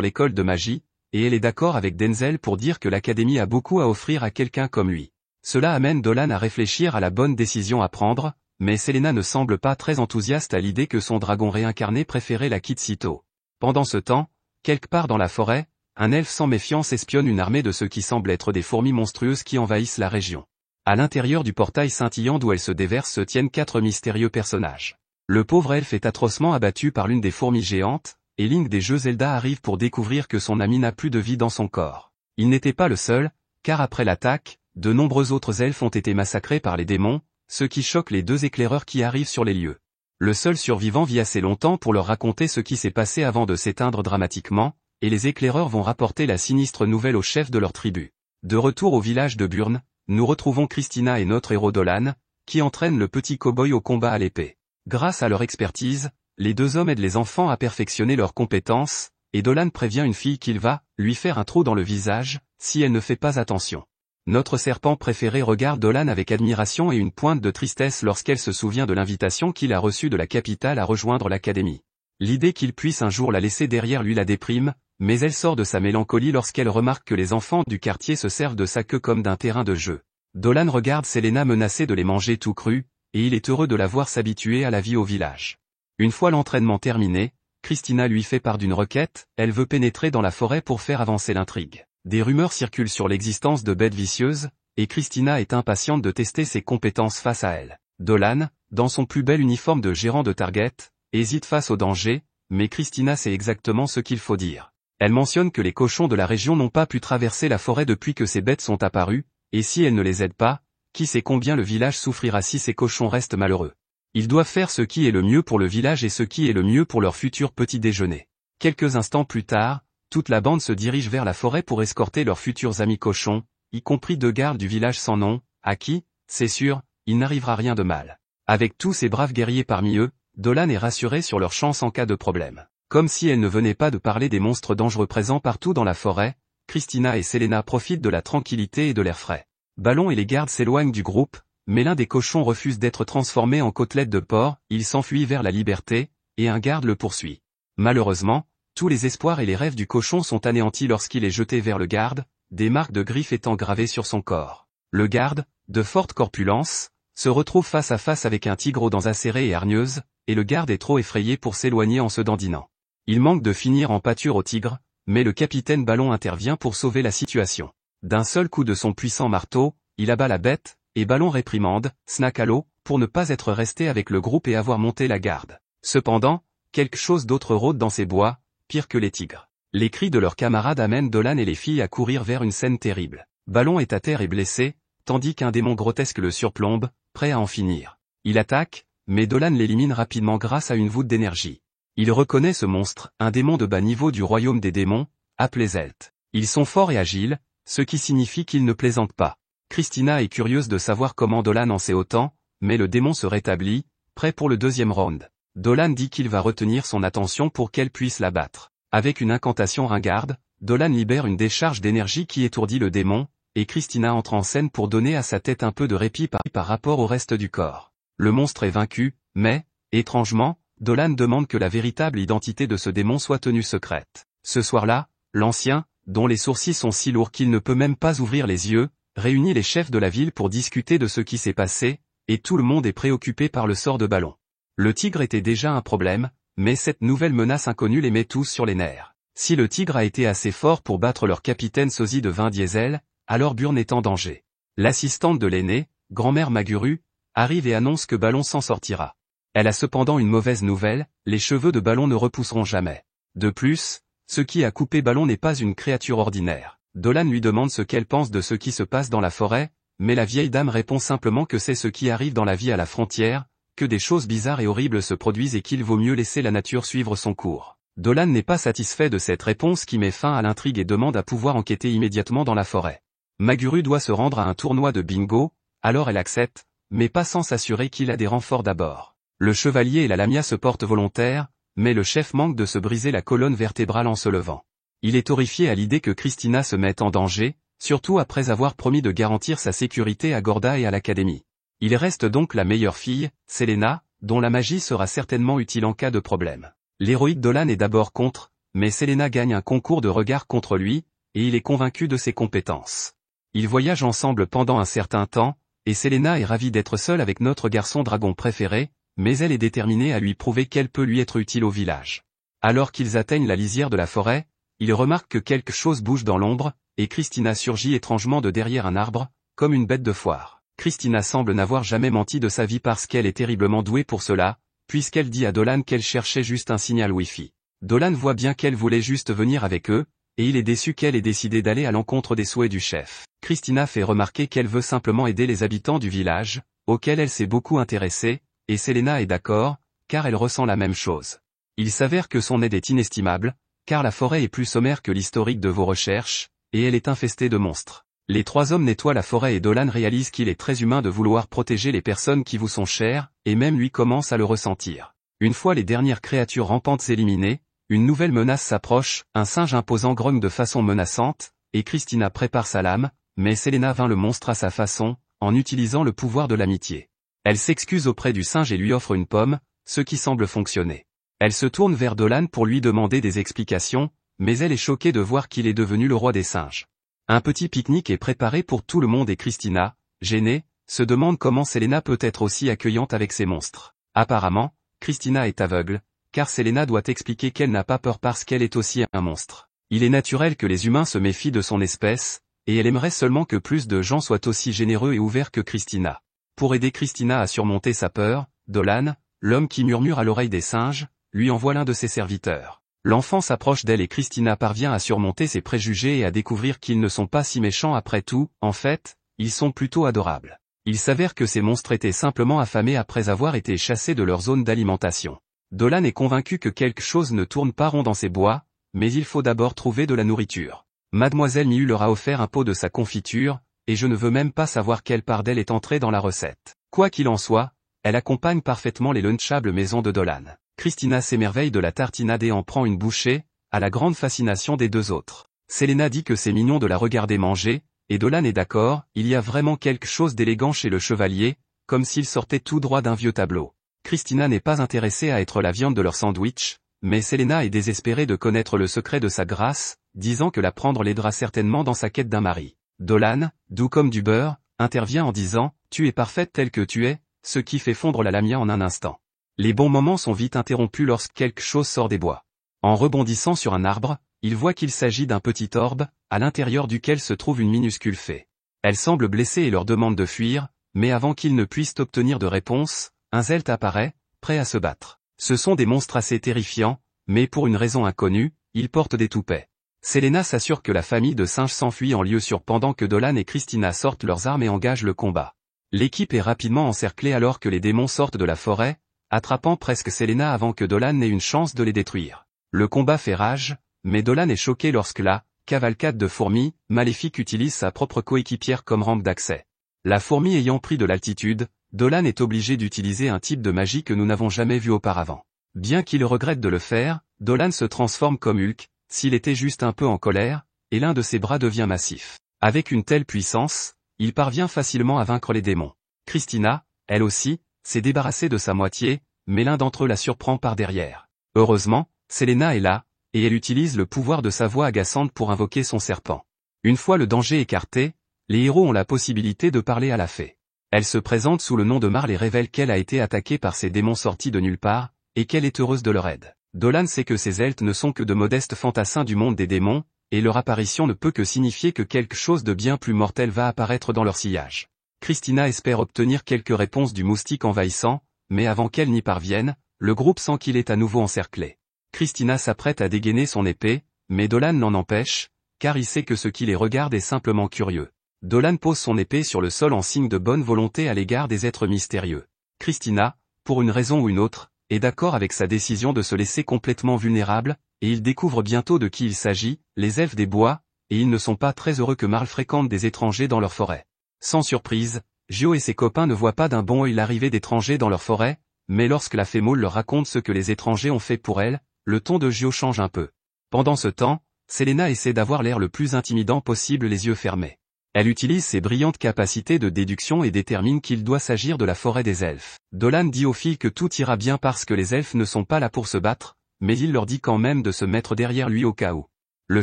l'école de magie, et elle est d'accord avec Denzel pour dire que l'académie a beaucoup à offrir à quelqu'un comme lui. Cela amène Dolan à réfléchir à la bonne décision à prendre, mais Selena ne semble pas très enthousiaste à l'idée que son dragon réincarné préférait la quitte si tôt. Pendant ce temps, quelque part dans la forêt, un elfe sans méfiance espionne une armée de ce qui semble être des fourmis monstrueuses qui envahissent la région. À l'intérieur du portail scintillant d'où elles se déversent se tiennent 4 mystérieux personnages. Le pauvre elfe est atrocement abattu par l'une des fourmis géantes, et Link des jeux Zelda arrive pour découvrir que son ami n'a plus de vie dans son corps. Il n'était pas le seul, car après l'attaque, de nombreux autres elfes ont été massacrés par les démons, ce qui choque les 2 éclaireurs qui arrivent sur les lieux. Le seul survivant vit assez longtemps pour leur raconter ce qui s'est passé avant de s'éteindre dramatiquement, et les éclaireurs vont rapporter la sinistre nouvelle au chef de leur tribu. De retour au village de Burn, nous retrouvons Christina et notre héros Dolan, qui entraînent le petit cow-boy au combat à l'épée. Grâce à leur expertise, les 2 hommes aident les enfants à perfectionner leurs compétences, et Dolan prévient une fille qu'il va lui faire un trou dans le visage, si elle ne fait pas attention. Notre serpent préféré regarde Dolan avec admiration et une pointe de tristesse lorsqu'elle se souvient de l'invitation qu'il a reçue de la capitale à rejoindre l'académie. L'idée qu'il puisse un jour la laisser derrière lui la déprime, mais elle sort de sa mélancolie lorsqu'elle remarque que les enfants du quartier se servent de sa queue comme d'un terrain de jeu. Dolan regarde Selena menacée de les manger tout crus, et il est heureux de la voir s'habituer à la vie au village. Une fois l'entraînement terminé, Christina lui fait part d'une requête, elle veut pénétrer dans la forêt pour faire avancer l'intrigue. Des rumeurs circulent sur l'existence de bêtes vicieuses, et Christina est impatiente de tester ses compétences face à elle. Dolan, dans son plus bel uniforme de gérant de Target, hésite face au danger, mais Christina sait exactement ce qu'il faut dire. Elle mentionne que les cochons de la région n'ont pas pu traverser la forêt depuis que ces bêtes sont apparues, et si elle ne les aide pas, qui sait combien le village souffrira si ces cochons restent malheureux. Ils doivent faire ce qui est le mieux pour le village et ce qui est le mieux pour leur futur petit déjeuner. Quelques instants plus tard, toute la bande se dirige vers la forêt pour escorter leurs futurs amis cochons, y compris 2 gardes du village sans nom, à qui, c'est sûr, il n'arrivera rien de mal. Avec tous ces braves guerriers parmi eux, Dolan est rassurée sur leur chance en cas de problème. Comme si elle ne venait pas de parler des monstres dangereux présents partout dans la forêt, Christina et Selena profitent de la tranquillité et de l'air frais. Ballon et les gardes s'éloignent du groupe, mais l'un des cochons refuse d'être transformé en côtelette de porc, il s'enfuit vers la liberté, et un garde le poursuit. Malheureusement, tous les espoirs et les rêves du cochon sont anéantis lorsqu'il est jeté vers le garde, des marques de griffes étant gravées sur son corps. Le garde, de forte corpulence, se retrouve face à face avec un tigre aux dents acérées et hargneuses, et le garde est trop effrayé pour s'éloigner en se dandinant. Il manque de finir en pâture au tigre, mais le capitaine Ballon intervient pour sauver la situation. D'un seul coup de son puissant marteau, il abat la bête, et Ballon réprimande, Snack à l'eau, pour ne pas être resté avec le groupe et avoir monté la garde. Cependant, quelque chose d'autre rôde dans ces bois, pire que les tigres. Les cris de leurs camarades amènent Dolan et les filles à courir vers une scène terrible. Balon est à terre et blessé, tandis qu'un démon grotesque le surplombe, prêt à en finir. Il attaque, mais Dolan l'élimine rapidement grâce à une voûte d'énergie. Il reconnaît ce monstre, un démon de bas niveau du royaume des démons, appelé Zelt. Ils sont forts et agiles, ce qui signifie qu'ils ne plaisantent pas. Christina est curieuse de savoir comment Dolan en sait autant, mais le démon se rétablit, prêt pour le deuxième round. Dolan dit qu'il va retenir son attention pour qu'elle puisse l'abattre. Avec une incantation ringarde, Dolan libère une décharge d'énergie qui étourdit le démon, et Christina entre en scène pour donner à sa tête un peu de répit par rapport au reste du corps. Le monstre est vaincu, mais, étrangement, Dolan demande que la véritable identité de ce démon soit tenue secrète. Ce soir-là, l'ancien, dont les sourcils sont si lourds qu'il ne peut même pas ouvrir les yeux, réunit les chefs de la ville pour discuter de ce qui s'est passé, et tout le monde est préoccupé par le sort de Balon. Le tigre était déjà un problème, mais cette nouvelle menace inconnue les met tous sur les nerfs. Si le tigre a été assez fort pour battre leur capitaine sosie de vin diesel, alors Burn est en danger. L'assistante de l'aîné, grand-mère Maguru, arrive et annonce que Balon s'en sortira. Elle a cependant une mauvaise nouvelle, les cheveux de Balon ne repousseront jamais. De plus, ce qui a coupé Balon n'est pas une créature ordinaire. Dolan lui demande ce qu'elle pense de ce qui se passe dans la forêt, mais la vieille dame répond simplement que c'est ce qui arrive dans la vie à la frontière, que des choses bizarres et horribles se produisent et qu'il vaut mieux laisser la nature suivre son cours. Dolan n'est pas satisfait de cette réponse qui met fin à l'intrigue et demande à pouvoir enquêter immédiatement dans la forêt. Maguru doit se rendre à un tournoi de bingo, alors elle accepte, mais pas sans s'assurer qu'il a des renforts d'abord. Le chevalier et la lamia se portent volontaires, mais le chef manque de se briser la colonne vertébrale en se levant. Il est horrifié à l'idée que Christina se mette en danger, surtout après avoir promis de garantir sa sécurité à Gorda et à l'académie. Il reste donc la meilleure fille, Selena, dont la magie sera certainement utile en cas de problème. L'héroïque Dolan est d'abord contre, mais Selena gagne un concours de regard contre lui, et il est convaincu de ses compétences. Ils voyagent ensemble pendant un certain temps, et Selena est ravie d'être seule avec notre garçon dragon préféré, mais elle est déterminée à lui prouver qu'elle peut lui être utile au village. Alors qu'ils atteignent la lisière de la forêt, ils remarquent que quelque chose bouge dans l'ombre, et Christina surgit étrangement de derrière un arbre, comme une bête de foire. Christina semble n'avoir jamais menti de sa vie parce qu'elle est terriblement douée pour cela, puisqu'elle dit à Dolan qu'elle cherchait juste un signal Wi-Fi. Dolan voit bien qu'elle voulait juste venir avec eux, et il est déçu qu'elle ait décidé d'aller à l'encontre des souhaits du chef. Christina fait remarquer qu'elle veut simplement aider les habitants du village, auquel elle s'est beaucoup intéressée, et Selena est d'accord, car elle ressent la même chose. Il s'avère que son aide est inestimable, car la forêt est plus sommaire que l'historique de vos recherches, et elle est infestée de monstres. Les trois hommes nettoient la forêt et Dolan réalise qu'il est très humain de vouloir protéger les personnes qui vous sont chères, et même lui commence à le ressentir. Une fois les dernières créatures rampantes éliminées, une nouvelle menace s'approche, un singe imposant grogne de façon menaçante, et Christina prépare sa lame, mais Selena vainc le monstre à sa façon, en utilisant le pouvoir de l'amitié. Elle s'excuse auprès du singe et lui offre une pomme, ce qui semble fonctionner. Elle se tourne vers Dolan pour lui demander des explications, mais elle est choquée de voir qu'il est devenu le roi des singes. Un petit pique-nique est préparé pour tout le monde et Christina, gênée, se demande comment Selena peut être aussi accueillante avec ces monstres. Apparemment, Christina est aveugle, car Selena doit expliquer qu'elle n'a pas peur parce qu'elle est aussi un monstre. Il est naturel que les humains se méfient de son espèce, et elle aimerait seulement que plus de gens soient aussi généreux et ouverts que Christina. Pour aider Christina à surmonter sa peur, Dolan, l'homme qui murmure à l'oreille des singes, lui envoie l'un de ses serviteurs. L'enfant s'approche d'elle et Christina parvient à surmonter ses préjugés et à découvrir qu'ils ne sont pas si méchants après tout, en fait, ils sont plutôt adorables. Il s'avère que ces monstres étaient simplement affamés après avoir été chassés de leur zone d'alimentation. Dolan est convaincu que quelque chose ne tourne pas rond dans ces bois, mais il faut d'abord trouver de la nourriture. Mademoiselle Miu leur a offert un pot de sa confiture, et je ne veux même pas savoir quelle part d'elle est entrée dans la recette. Quoi qu'il en soit, elle accompagne parfaitement les lunchables maisons de Dolan. Christina s'émerveille de la tartinade et en prend une bouchée, à la grande fascination des deux autres. Selena dit que c'est mignon de la regarder manger, et Dolan est d'accord, il y a vraiment quelque chose d'élégant chez le chevalier, comme s'il sortait tout droit d'un vieux tableau. Christina n'est pas intéressée à être la viande de leur sandwich, mais Selena est désespérée de connaître le secret de sa grâce, disant que l'apprendre l'aidera certainement dans sa quête d'un mari. Dolan, doux comme du beurre, intervient en disant « Tu es parfaite telle que tu es », ce qui fait fondre la lamia en un instant. Les bons moments sont vite interrompus lorsque quelque chose sort des bois. En rebondissant sur un arbre, il voit qu'il s'agit d'un petit orbe, à l'intérieur duquel se trouve une minuscule fée. Elle semble blessée et leur demande de fuir, mais avant qu'ils ne puissent obtenir de réponse, un Zelt apparaît, prêt à se battre. Ce sont des monstres assez terrifiants, mais pour une raison inconnue, ils portent des toupets. Selena s'assure que la famille de singes s'enfuit en lieu sûr pendant que Dolan et Christina sortent leurs armes et engagent le combat. L'équipe est rapidement encerclée alors que les démons sortent de la forêt, attrapant presque Selena avant que Dolan n'ait une chance de les détruire. Le combat fait rage, mais Dolan est choqué lorsque la cavalcade de fourmis maléfique utilise sa propre coéquipière comme rampe d'accès. La fourmi ayant pris de l'altitude, Dolan est obligé d'utiliser un type de magie que nous n'avons jamais vu auparavant. Bien qu'il regrette de le faire, Dolan se transforme comme Hulk, s'il était juste un peu en colère, et l'un de ses bras devient massif. Avec une telle puissance, il parvient facilement à vaincre les démons. Christina, elle aussi, s'est débarrassée de sa moitié, mais l'un d'entre eux la surprend par derrière. Heureusement, Selena est là, et elle utilise le pouvoir de sa voix agaçante pour invoquer son serpent. Une fois le danger écarté, les héros ont la possibilité de parler à la fée. Elle se présente sous le nom de Marle et révèle qu'elle a été attaquée par ces démons sortis de nulle part, et qu'elle est heureuse de leur aide. Dolan sait que ces Zelts ne sont que de modestes fantassins du monde des démons, et leur apparition ne peut que signifier que quelque chose de bien plus mortel va apparaître dans leur sillage. Christina espère obtenir quelques réponses du moustique envahissant, mais avant qu'elle n'y parvienne, le groupe sent qu'il est à nouveau encerclé. Christina s'apprête à dégainer son épée, mais Dolan l'en empêche, car il sait que ce qui les regarde est simplement curieux. Dolan pose son épée sur le sol en signe de bonne volonté à l'égard des êtres mystérieux. Christina, pour une raison ou une autre, est d'accord avec sa décision de se laisser complètement vulnérable, et il découvre bientôt de qui il s'agit, les elfes des bois, et ils ne sont pas très heureux que Marle fréquente des étrangers dans leur forêt. Sans surprise, Gio et ses copains ne voient pas d'un bon œil l'arrivée d'étrangers dans leur forêt, mais lorsque la fée Maule leur raconte ce que les étrangers ont fait pour elle, le ton de Gio change un peu. Pendant ce temps, Selena essaie d'avoir l'air le plus intimidant possible les yeux fermés. Elle utilise ses brillantes capacités de déduction et détermine qu'il doit s'agir de la forêt des elfes. Dolan dit aux filles que tout ira bien parce que les elfes ne sont pas là pour se battre, mais il leur dit quand même de se mettre derrière lui au cas où. Le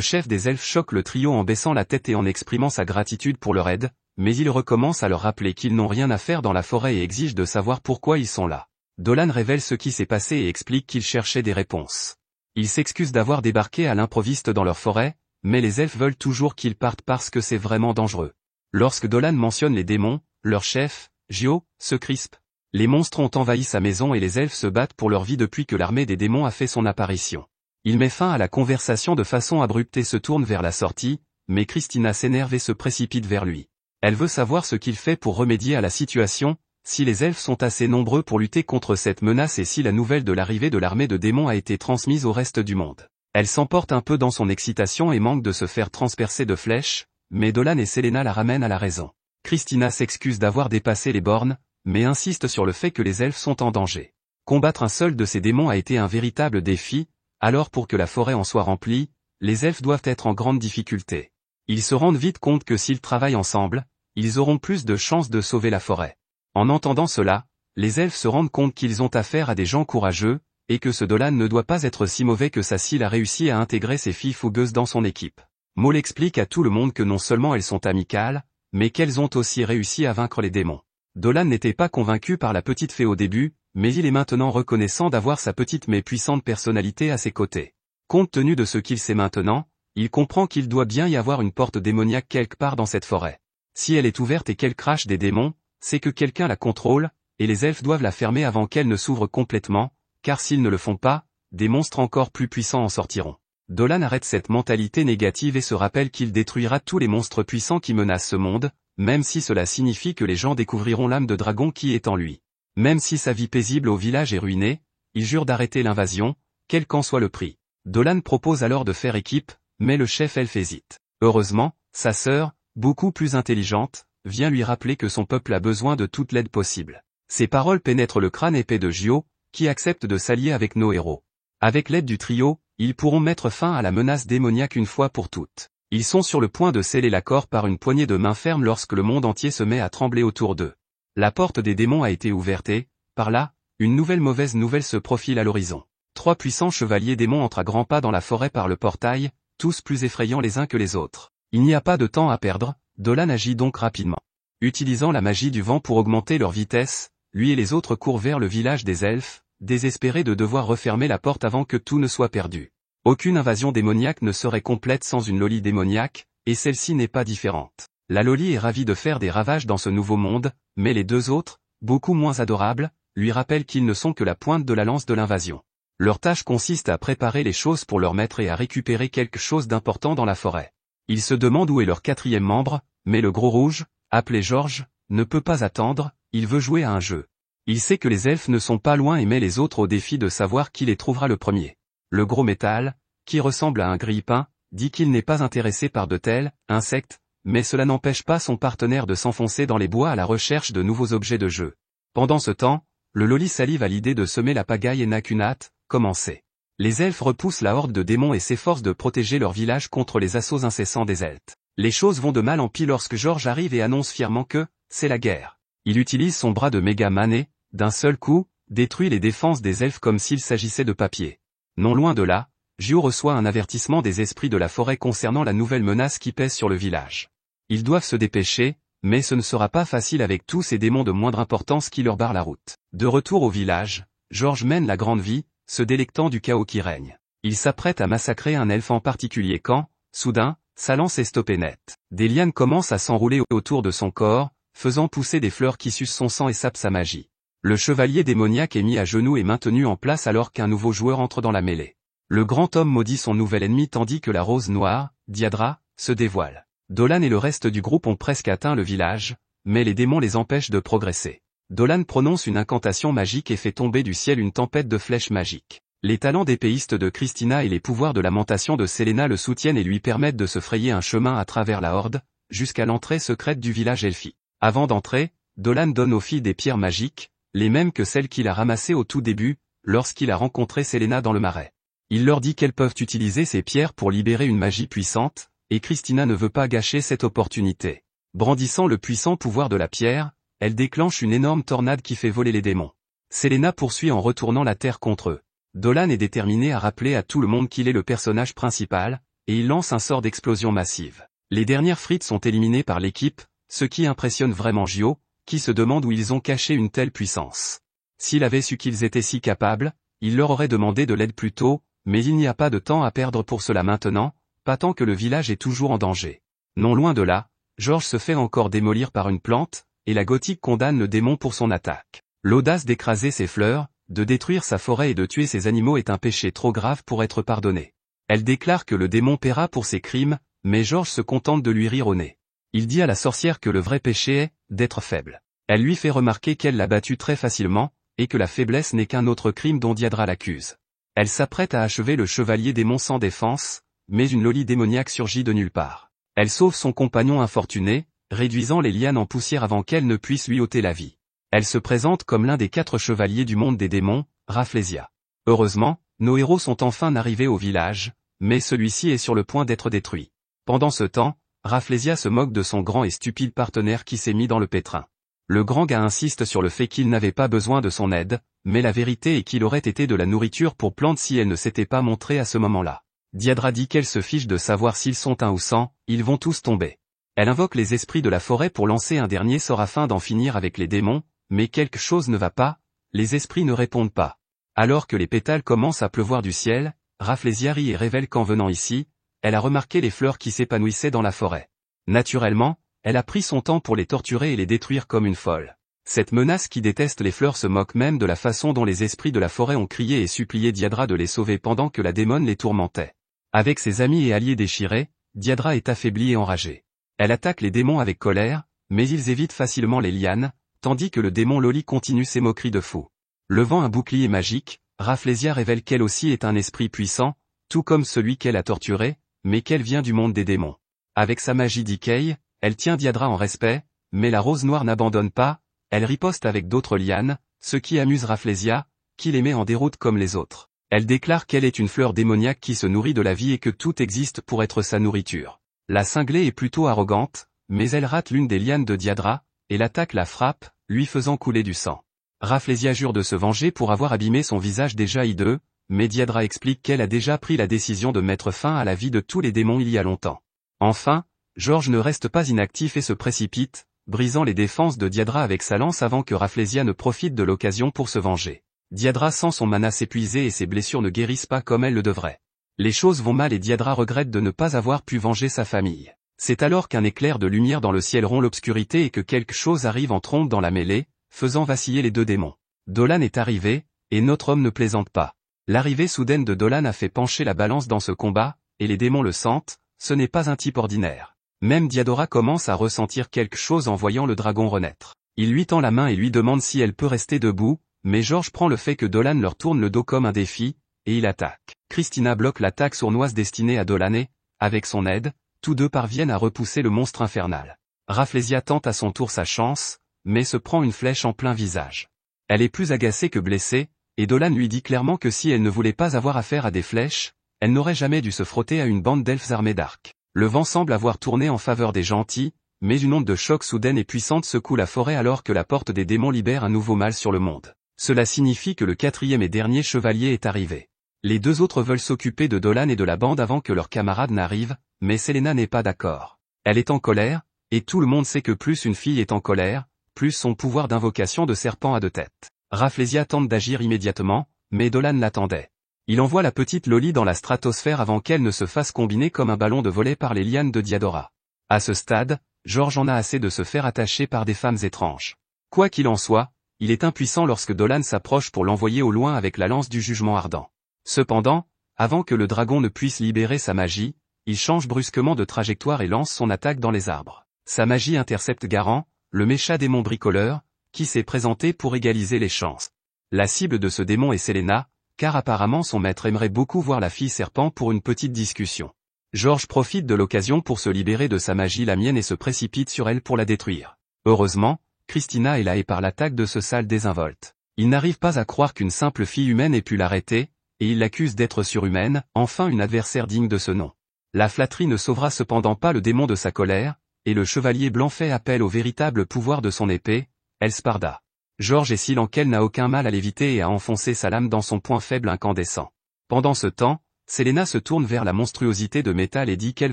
chef des elfes choque le trio en baissant la tête et en exprimant sa gratitude pour leur aide, mais il recommence à leur rappeler qu'ils n'ont rien à faire dans la forêt et exige de savoir pourquoi ils sont là. Dolan révèle ce qui s'est passé et explique qu'il cherchait des réponses. Il s'excuse d'avoir débarqué à l'improviste dans leur forêt, mais les elfes veulent toujours qu'ils partent parce que c'est vraiment dangereux. Lorsque Dolan mentionne les démons, leur chef, Gio, se crispe. Les monstres ont envahi sa maison et les elfes se battent pour leur vie depuis que l'armée des démons a fait son apparition. Il met fin à la conversation de façon abrupte et se tourne vers la sortie, mais Christina s'énerve et se précipite vers lui. Elle veut savoir ce qu'il fait pour remédier à la situation, si les elfes sont assez nombreux pour lutter contre cette menace et si la nouvelle de l'arrivée de l'armée de démons a été transmise au reste du monde. Elle s'emporte un peu dans son excitation et manque de se faire transpercer de flèches, mais Dolan et Selena la ramènent à la raison. Christina s'excuse d'avoir dépassé les bornes, mais insiste sur le fait que les elfes sont en danger. Combattre un seul de ces démons a été un véritable défi, alors pour que la forêt en soit remplie, les elfes doivent être en grande difficulté. Ils se rendent vite compte que s'ils travaillent ensemble, ils auront plus de chances de sauver la forêt. En entendant cela, les elfes se rendent compte qu'ils ont affaire à des gens courageux, et que ce Dolan ne doit pas être si mauvais que Cécile a réussi à intégrer ses filles fougueuses dans son équipe. Maule explique à tout le monde que non seulement elles sont amicales, mais qu'elles ont aussi réussi à vaincre les démons. Dolan n'était pas convaincu par la petite fée au début, mais il est maintenant reconnaissant d'avoir sa petite mais puissante personnalité à ses côtés. Compte tenu de ce qu'il sait maintenant, il comprend qu'il doit bien y avoir une porte démoniaque quelque part dans cette forêt. Si elle est ouverte et qu'elle crache des démons, c'est que quelqu'un la contrôle, et les elfes doivent la fermer avant qu'elle ne s'ouvre complètement, car s'ils ne le font pas, des monstres encore plus puissants en sortiront. Dolan arrête cette mentalité négative et se rappelle qu'il détruira tous les monstres puissants qui menacent ce monde, même si cela signifie que les gens découvriront l'âme de dragon qui est en lui. Même si sa vie paisible au village est ruinée, il jure d'arrêter l'invasion, quel qu'en soit le prix. Dolan propose alors de faire équipe, mais le chef elfe hésite. Heureusement, sa sœur, beaucoup plus intelligente, vient lui rappeler que son peuple a besoin de toute l'aide possible. Ces paroles pénètrent le crâne épais de Gio, qui accepte de s'allier avec nos héros. Avec l'aide du trio, ils pourront mettre fin à la menace démoniaque une fois pour toutes. Ils sont sur le point de sceller l'accord par une poignée de main ferme lorsque le monde entier se met à trembler autour d'eux. La porte des démons a été ouverte et, par là, une nouvelle mauvaise nouvelle se profile à l'horizon. 3 puissants chevaliers démons entrent à grands pas dans la forêt par le portail, tous plus effrayants les uns que les autres. Il n'y a pas de temps à perdre, Dolan agit donc rapidement. Utilisant la magie du vent pour augmenter leur vitesse, lui et les autres courent vers le village des elfes, désespérés de devoir refermer la porte avant que tout ne soit perdu. Aucune invasion démoniaque ne serait complète sans une Loli démoniaque, et celle-ci n'est pas différente. La Loli est ravie de faire des ravages dans ce nouveau monde, mais les deux autres, beaucoup moins adorables, lui rappellent qu'ils ne sont que la pointe de la lance de l'invasion. Leur tâche consiste à préparer les choses pour leur maître et à récupérer quelque chose d'important dans la forêt. Ils se demandent où est leur quatrième membre, mais le gros rouge, appelé Georges, ne peut pas attendre, il veut jouer à un jeu. Il sait que les elfes ne sont pas loin et met les autres au défi de savoir qui les trouvera le premier. Le gros métal, qui ressemble à un grille-pain, dit qu'il n'est pas intéressé par de tels insectes, mais cela n'empêche pas son partenaire de s'enfoncer dans les bois à la recherche de nouveaux objets de jeu. Pendant ce temps, le Loli salive à l'idée de semer la pagaille et n'a qu'une hâte, commencer. Les elfes repoussent la horde de démons et s'efforcent de protéger leur village contre les assauts incessants des elfes. Les choses vont de mal en pis lorsque Georges arrive et annonce fièrement que c'est la guerre. Il utilise son bras de méga man et, d'un seul coup, détruit les défenses des elfes comme s'il s'agissait de papier. Non loin de là, Gio reçoit un avertissement des esprits de la forêt concernant la nouvelle menace qui pèse sur le village. Ils doivent se dépêcher, mais ce ne sera pas facile avec tous ces démons de moindre importance qui leur barrent la route. De retour au village, Georges mène la grande vie, se délectant du chaos qui règne. Il s'apprête à massacrer un elfe en particulier quand, soudain, sa lance est stoppée net. Des lianes commencent à s'enrouler autour de son corps, faisant pousser des fleurs qui sucent son sang et sapent sa magie. Le chevalier démoniaque est mis à genoux et maintenu en place alors qu'un nouveau joueur entre dans la mêlée. Le grand homme maudit son nouvel ennemi tandis que la rose noire, Diadra, se dévoile. Dolan et le reste du groupe ont presque atteint le village, mais les démons les empêchent de progresser. Dolan prononce une incantation magique et fait tomber du ciel une tempête de flèches magiques. Les talents d'épéiste de Christina et les pouvoirs de lamentation de Selena le soutiennent et lui permettent de se frayer un chemin à travers la horde, jusqu'à l'entrée secrète du village elfique. Avant d'entrer, Dolan donne aux filles des pierres magiques, les mêmes que celles qu'il a ramassées au tout début, lorsqu'il a rencontré Selena dans le marais. Il leur dit qu'elles peuvent utiliser ces pierres pour libérer une magie puissante, et Christina ne veut pas gâcher cette opportunité. Brandissant le puissant pouvoir de la pierre, elle déclenche une énorme tornade qui fait voler les démons. Selena poursuit en retournant la terre contre eux. Dolan est déterminé à rappeler à tout le monde qu'il est le personnage principal, et il lance un sort d'explosion massive. Les dernières frites sont éliminées par l'équipe, ce qui impressionne vraiment Gio, qui se demande où ils ont caché une telle puissance. S'il avait su qu'ils étaient si capables, il leur aurait demandé de l'aide plus tôt, mais il n'y a pas de temps à perdre pour cela maintenant, pas tant que le village est toujours en danger. Non loin de là, Georges se fait encore démolir par une plante, et la gothique condamne le démon pour son attaque. L'audace d'écraser ses fleurs, de détruire sa forêt et de tuer ses animaux est un péché trop grave pour être pardonné. Elle déclare que le démon paiera pour ses crimes, mais Georges se contente de lui rire au nez. Il dit à la sorcière que le vrai péché est d'être faible. Elle lui fait remarquer qu'elle l'a battu très facilement, et que la faiblesse n'est qu'un autre crime dont Diadra l'accuse. Elle s'apprête à achever le chevalier démon sans défense, mais une Loli démoniaque surgit de nulle part. Elle sauve son compagnon infortuné, réduisant les lianes en poussière avant qu'elle ne puisse lui ôter la vie. Elle se présente comme l'un des 4 chevaliers du monde des démons, Rafflesia. Heureusement, nos héros sont enfin arrivés au village, mais celui-ci est sur le point d'être détruit. Pendant ce temps, Rafflesia se moque de son grand et stupide partenaire qui s'est mis dans le pétrin. Le grand gars insiste sur le fait qu'il n'avait pas besoin de son aide, mais la vérité est qu'il aurait été de la nourriture pour plantes si elle ne s'était pas montrée à ce moment-là. Diadra dit qu'elle se fiche de savoir s'ils sont 1 ou 100, ils vont tous tomber. Elle invoque les esprits de la forêt pour lancer un dernier sort afin d'en finir avec les démons, mais quelque chose ne va pas, les esprits ne répondent pas. Alors que les pétales commencent à pleuvoir du ciel, Rafflesia rit et révèle qu'en venant ici, elle a remarqué les fleurs qui s'épanouissaient dans la forêt. Naturellement, elle a pris son temps pour les torturer et les détruire comme une folle. Cette menace qui déteste les fleurs se moque même de la façon dont les esprits de la forêt ont crié et supplié Diadra de les sauver pendant que la démone les tourmentait. Avec ses amis et alliés déchirés, Diadra est affaiblie et enragée. Elle attaque les démons avec colère, mais ils évitent facilement les lianes, tandis que le démon Loli continue ses moqueries de fou. Levant un bouclier magique, Rafflesia révèle qu'elle aussi est un esprit puissant, tout comme celui qu'elle a torturé, mais qu'elle vient du monde des démons. Avec sa magie Decay, elle tient Diadra en respect, mais la rose noire n'abandonne pas, elle riposte avec d'autres lianes, ce qui amuse Rafflesia, qui les met en déroute comme les autres. Elle déclare qu'elle est une fleur démoniaque qui se nourrit de la vie et que tout existe pour être sa nourriture. La cinglée est plutôt arrogante, mais elle rate l'une des lianes de Diadra, et l'attaque la frappe, lui faisant couler du sang. Rafflesia jure de se venger pour avoir abîmé son visage déjà hideux, mais Diadra explique qu'elle a déjà pris la décision de mettre fin à la vie de tous les démons il y a longtemps. Enfin, Georges ne reste pas inactif et se précipite, brisant les défenses de Diadra avec sa lance avant que Rafflesia ne profite de l'occasion pour se venger. Diadra sent son mana s'épuiser et ses blessures ne guérissent pas comme elles le devraient. Les choses vont mal et Diadra regrette de ne pas avoir pu venger sa famille. C'est alors qu'un éclair de lumière dans le ciel rompt l'obscurité et que quelque chose arrive en trompe dans la mêlée, faisant vaciller les deux démons. Dolan est arrivé, et notre homme ne plaisante pas. L'arrivée soudaine de Dolan a fait pencher la balance dans ce combat, et les démons le sentent, ce n'est pas un type ordinaire. Même Diadora commence à ressentir quelque chose en voyant le dragon renaître. Il lui tend la main et lui demande si elle peut rester debout, mais George prend le fait que Dolan leur tourne le dos comme un défi, et il attaque. Christina bloque l'attaque sournoise destinée à Dolan et, avec son aide, tous deux parviennent à repousser le monstre infernal. Rafflesia tente à son tour sa chance, mais se prend une flèche en plein visage. Elle est plus agacée que blessée, et Dolan lui dit clairement que si elle ne voulait pas avoir affaire à des flèches, elle n'aurait jamais dû se frotter à une bande d'elfes armés d'arcs. Le vent semble avoir tourné en faveur des gentils, mais une onde de choc soudaine et puissante secoue la forêt alors que la porte des démons libère un nouveau mal sur le monde. Cela signifie que le 4e et dernier chevalier est arrivé. Les deux autres veulent s'occuper de Dolan et de la bande avant que leurs camarades n'arrivent, mais Selena n'est pas d'accord. Elle est en colère, et tout le monde sait que plus une fille est en colère, plus son pouvoir d'invocation de serpent a de tête. Rafflesia tente d'agir immédiatement, mais Dolan l'attendait. Il envoie la petite Loli dans la stratosphère avant qu'elle ne se fasse combiner comme un ballon de volet par les lianes de Diadora. À ce stade, George en a assez de se faire attacher par des femmes étranges. Quoi qu'il en soit, il est impuissant lorsque Dolan s'approche pour l'envoyer au loin avec la lance du jugement ardent. Cependant, avant que le dragon ne puisse libérer sa magie, il change brusquement de trajectoire et lance son attaque dans les arbres. Sa magie intercepte Garant, le méchant démon bricoleur, qui s'est présenté pour égaliser les chances. La cible de ce démon est Selena, car apparemment son maître aimerait beaucoup voir la fille serpent pour une petite discussion. George profite de l'occasion pour se libérer de sa magie la mienne et se précipite sur elle pour la détruire. Heureusement, Christina est là et par l'attaque de ce sale désinvolte. Il n'arrive pas à croire qu'une simple fille humaine ait pu l'arrêter, et il l'accuse d'être surhumaine, enfin une adversaire digne de ce nom. La flatterie ne sauvera cependant pas le démon de sa colère, et le chevalier blanc fait appel au véritable pouvoir de son épée, Elsparda. George est si lent qu'elle n'a aucun mal à l'éviter et à enfoncer sa lame dans son point faible incandescent. Pendant ce temps, Selena se tourne vers la monstruosité de métal et dit qu'elle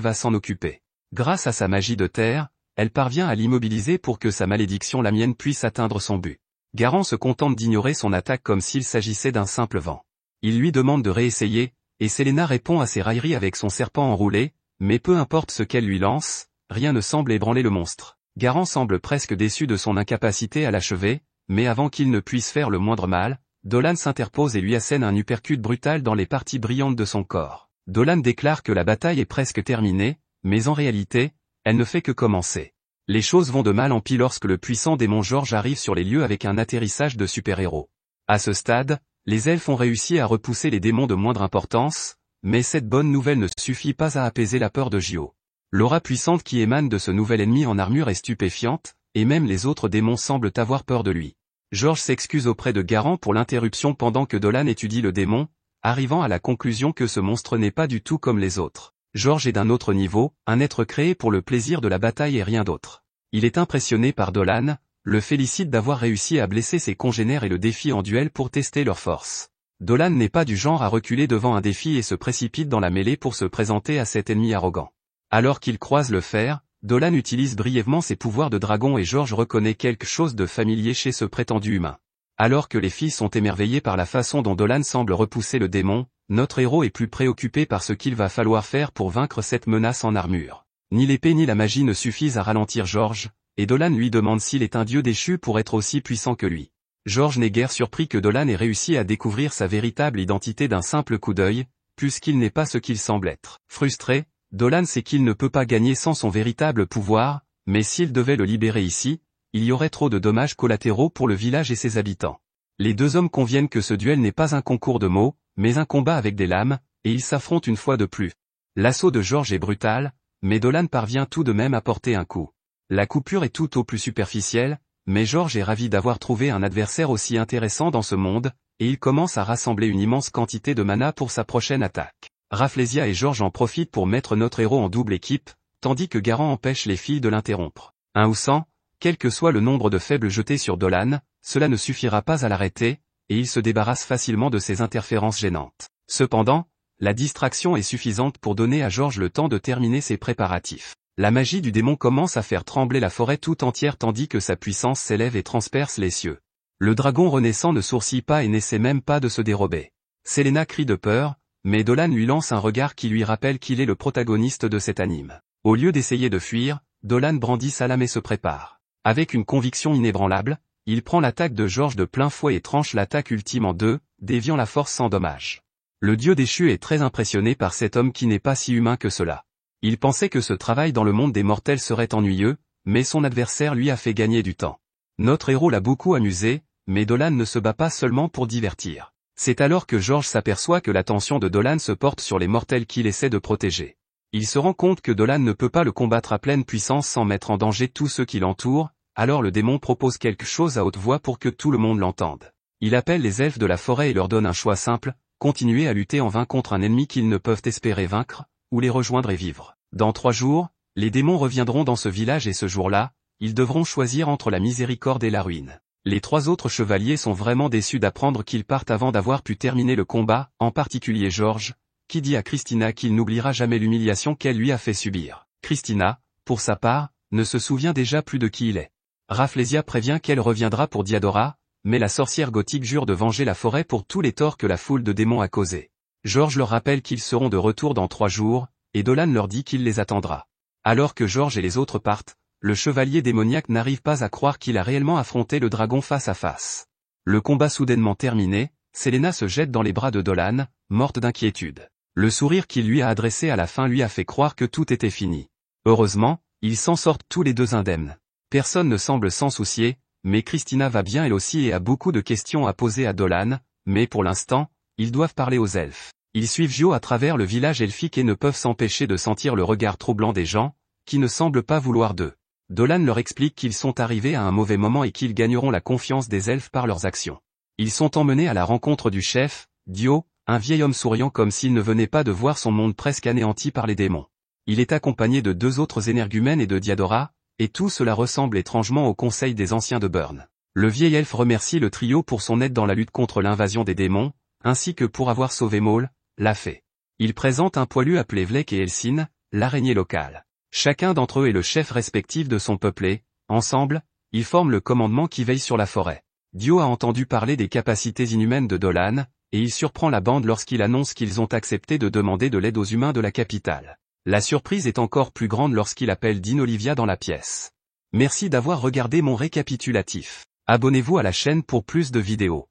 va s'en occuper. Grâce à sa magie de terre, elle parvient à l'immobiliser pour que sa malédiction lamienne puisse atteindre son but. Garant se contente d'ignorer son attaque comme s'il s'agissait d'un simple vent. Il lui demande de réessayer, et Selena répond à ses railleries avec son serpent enroulé, mais peu importe ce qu'elle lui lance, rien ne semble ébranler le monstre. Garant semble presque déçu de son incapacité à l'achever, mais avant qu'il ne puisse faire le moindre mal, Dolan s'interpose et lui assène un uppercut brutal dans les parties brillantes de son corps. Dolan déclare que la bataille est presque terminée, mais en réalité, elle ne fait que commencer. Les choses vont de mal en pis lorsque le puissant démon George arrive sur les lieux avec un atterrissage de super-héros. À ce stade, les elfes ont réussi à repousser les démons de moindre importance, mais cette bonne nouvelle ne suffit pas à apaiser la peur de Gio. L'aura puissante qui émane de ce nouvel ennemi en armure est stupéfiante, et même les autres démons semblent avoir peur de lui. George s'excuse auprès de Garant pour l'interruption pendant que Dolan étudie le démon, arrivant à la conclusion que ce monstre n'est pas du tout comme les autres. George est d'un autre niveau, un être créé pour le plaisir de la bataille et rien d'autre. Il est impressionné par Dolan, le félicite d'avoir réussi à blesser ses congénères et le défie en duel pour tester leur force. Dolan n'est pas du genre à reculer devant un défi et se précipite dans la mêlée pour se présenter à cet ennemi arrogant. Alors qu'il croise le fer, Dolan utilise brièvement ses pouvoirs de dragon et George reconnaît quelque chose de familier chez ce prétendu humain. Alors que les filles sont émerveillées par la façon dont Dolan semble repousser le démon, notre héros est plus préoccupé par ce qu'il va falloir faire pour vaincre cette menace en armure. Ni l'épée ni la magie ne suffisent à ralentir George, et Dolan lui demande s'il est un dieu déchu pour être aussi puissant que lui. George n'est guère surpris que Dolan ait réussi à découvrir sa véritable identité d'un simple coup d'œil, puisqu'il n'est pas ce qu'il semble être. Frustré, Dolan sait qu'il ne peut pas gagner sans son véritable pouvoir, mais s'il devait le libérer ici, il y aurait trop de dommages collatéraux pour le village et ses habitants. Les deux hommes conviennent que ce duel n'est pas un concours de mots, mais un combat avec des lames, et ils s'affrontent une fois de plus. L'assaut de George est brutal, mais Dolan parvient tout de même à porter un coup. La coupure est tout au plus superficielle, mais George est ravi d'avoir trouvé un adversaire aussi intéressant dans ce monde, et il commence à rassembler une immense quantité de mana pour sa prochaine attaque. Rafflesia et George en profitent pour mettre notre héros en double équipe, tandis que Garant empêche les filles de l'interrompre. 1 ou 100, quel que soit le nombre de faibles jetés sur Dolan, cela ne suffira pas à l'arrêter, et il se débarrasse facilement de ces interférences gênantes. Cependant, la distraction est suffisante pour donner à George le temps de terminer ses préparatifs. La magie du démon commence à faire trembler la forêt tout entière tandis que sa puissance s'élève et transperce les cieux. Le dragon renaissant ne sourcille pas et n'essaie même pas de se dérober. Selena crie de peur, mais Dolan lui lance un regard qui lui rappelle qu'il est le protagoniste de cet anime. Au lieu d'essayer de fuir, Dolan brandit sa lame et se prépare. Avec une conviction inébranlable, il prend l'attaque de George de plein fouet et tranche l'attaque ultime en deux, déviant la force sans dommage. Le dieu déchu est très impressionné par cet homme qui n'est pas si humain que cela. Il pensait que ce travail dans le monde des mortels serait ennuyeux, mais son adversaire lui a fait gagner du temps. Notre héros l'a beaucoup amusé, mais Dolan ne se bat pas seulement pour divertir. C'est alors que George s'aperçoit que l'attention de Dolan se porte sur les mortels qu'il essaie de protéger. Il se rend compte que Dolan ne peut pas le combattre à pleine puissance sans mettre en danger tous ceux qui l'entourent, alors le démon propose quelque chose à haute voix pour que tout le monde l'entende. Il appelle les elfes de la forêt et leur donne un choix simple, continuer à lutter en vain contre un ennemi qu'ils ne peuvent espérer vaincre, ou les rejoindre et vivre. Dans 3 jours, les démons reviendront dans ce village et ce jour-là, ils devront choisir entre la miséricorde et la ruine. Les 3 autres chevaliers sont vraiment déçus d'apprendre qu'ils partent avant d'avoir pu terminer le combat, en particulier George, qui dit à Christina qu'il n'oubliera jamais l'humiliation qu'elle lui a fait subir. Christina, pour sa part, ne se souvient déjà plus de qui il est. Rafflesia prévient qu'elle reviendra pour Diadora, mais la sorcière gothique jure de venger la forêt pour tous les torts que la foule de démons a causés. George leur rappelle qu'ils seront de retour dans 3 jours, et Dolan leur dit qu'il les attendra. Alors que George et les autres partent, le chevalier démoniaque n'arrive pas à croire qu'il a réellement affronté le dragon face à face. Le combat soudainement terminé, Selena se jette dans les bras de Dolan, morte d'inquiétude. Le sourire qu'il lui a adressé à la fin lui a fait croire que tout était fini. Heureusement, ils s'en sortent tous les 2 indemnes. Personne ne semble s'en soucier, mais Christina va bien elle aussi et a beaucoup de questions à poser à Dolan, mais pour l'instant, ils doivent parler aux elfes. Ils suivent Gio à travers le village elfique et ne peuvent s'empêcher de sentir le regard troublant des gens, qui ne semblent pas vouloir d'eux. Dolan leur explique qu'ils sont arrivés à un mauvais moment et qu'ils gagneront la confiance des elfes par leurs actions. Ils sont emmenés à la rencontre du chef, Dio, un vieil homme souriant comme s'il ne venait pas de voir son monde presque anéanti par les démons. Il est accompagné de 2 autres énergumènes et de Diadora, et tout cela ressemble étrangement au conseil des anciens de Burn. Le vieil elfe remercie le trio pour son aide dans la lutte contre l'invasion des démons, ainsi que pour avoir sauvé Maul, la fée. Il présente un poilu appelé Vlek et Elsine, l'araignée locale. Chacun d'entre eux est le chef respectif de son peuple et, ensemble, ils forment le commandement qui veille sur la forêt. Dio a entendu parler des capacités inhumaines de Dolan, et il surprend la bande lorsqu'il annonce qu'ils ont accepté de demander de l'aide aux humains de la capitale. La surprise est encore plus grande lorsqu'il appelle Dean Olivia dans la pièce. Merci d'avoir regardé mon récapitulatif. Abonnez-vous à la chaîne pour plus de vidéos.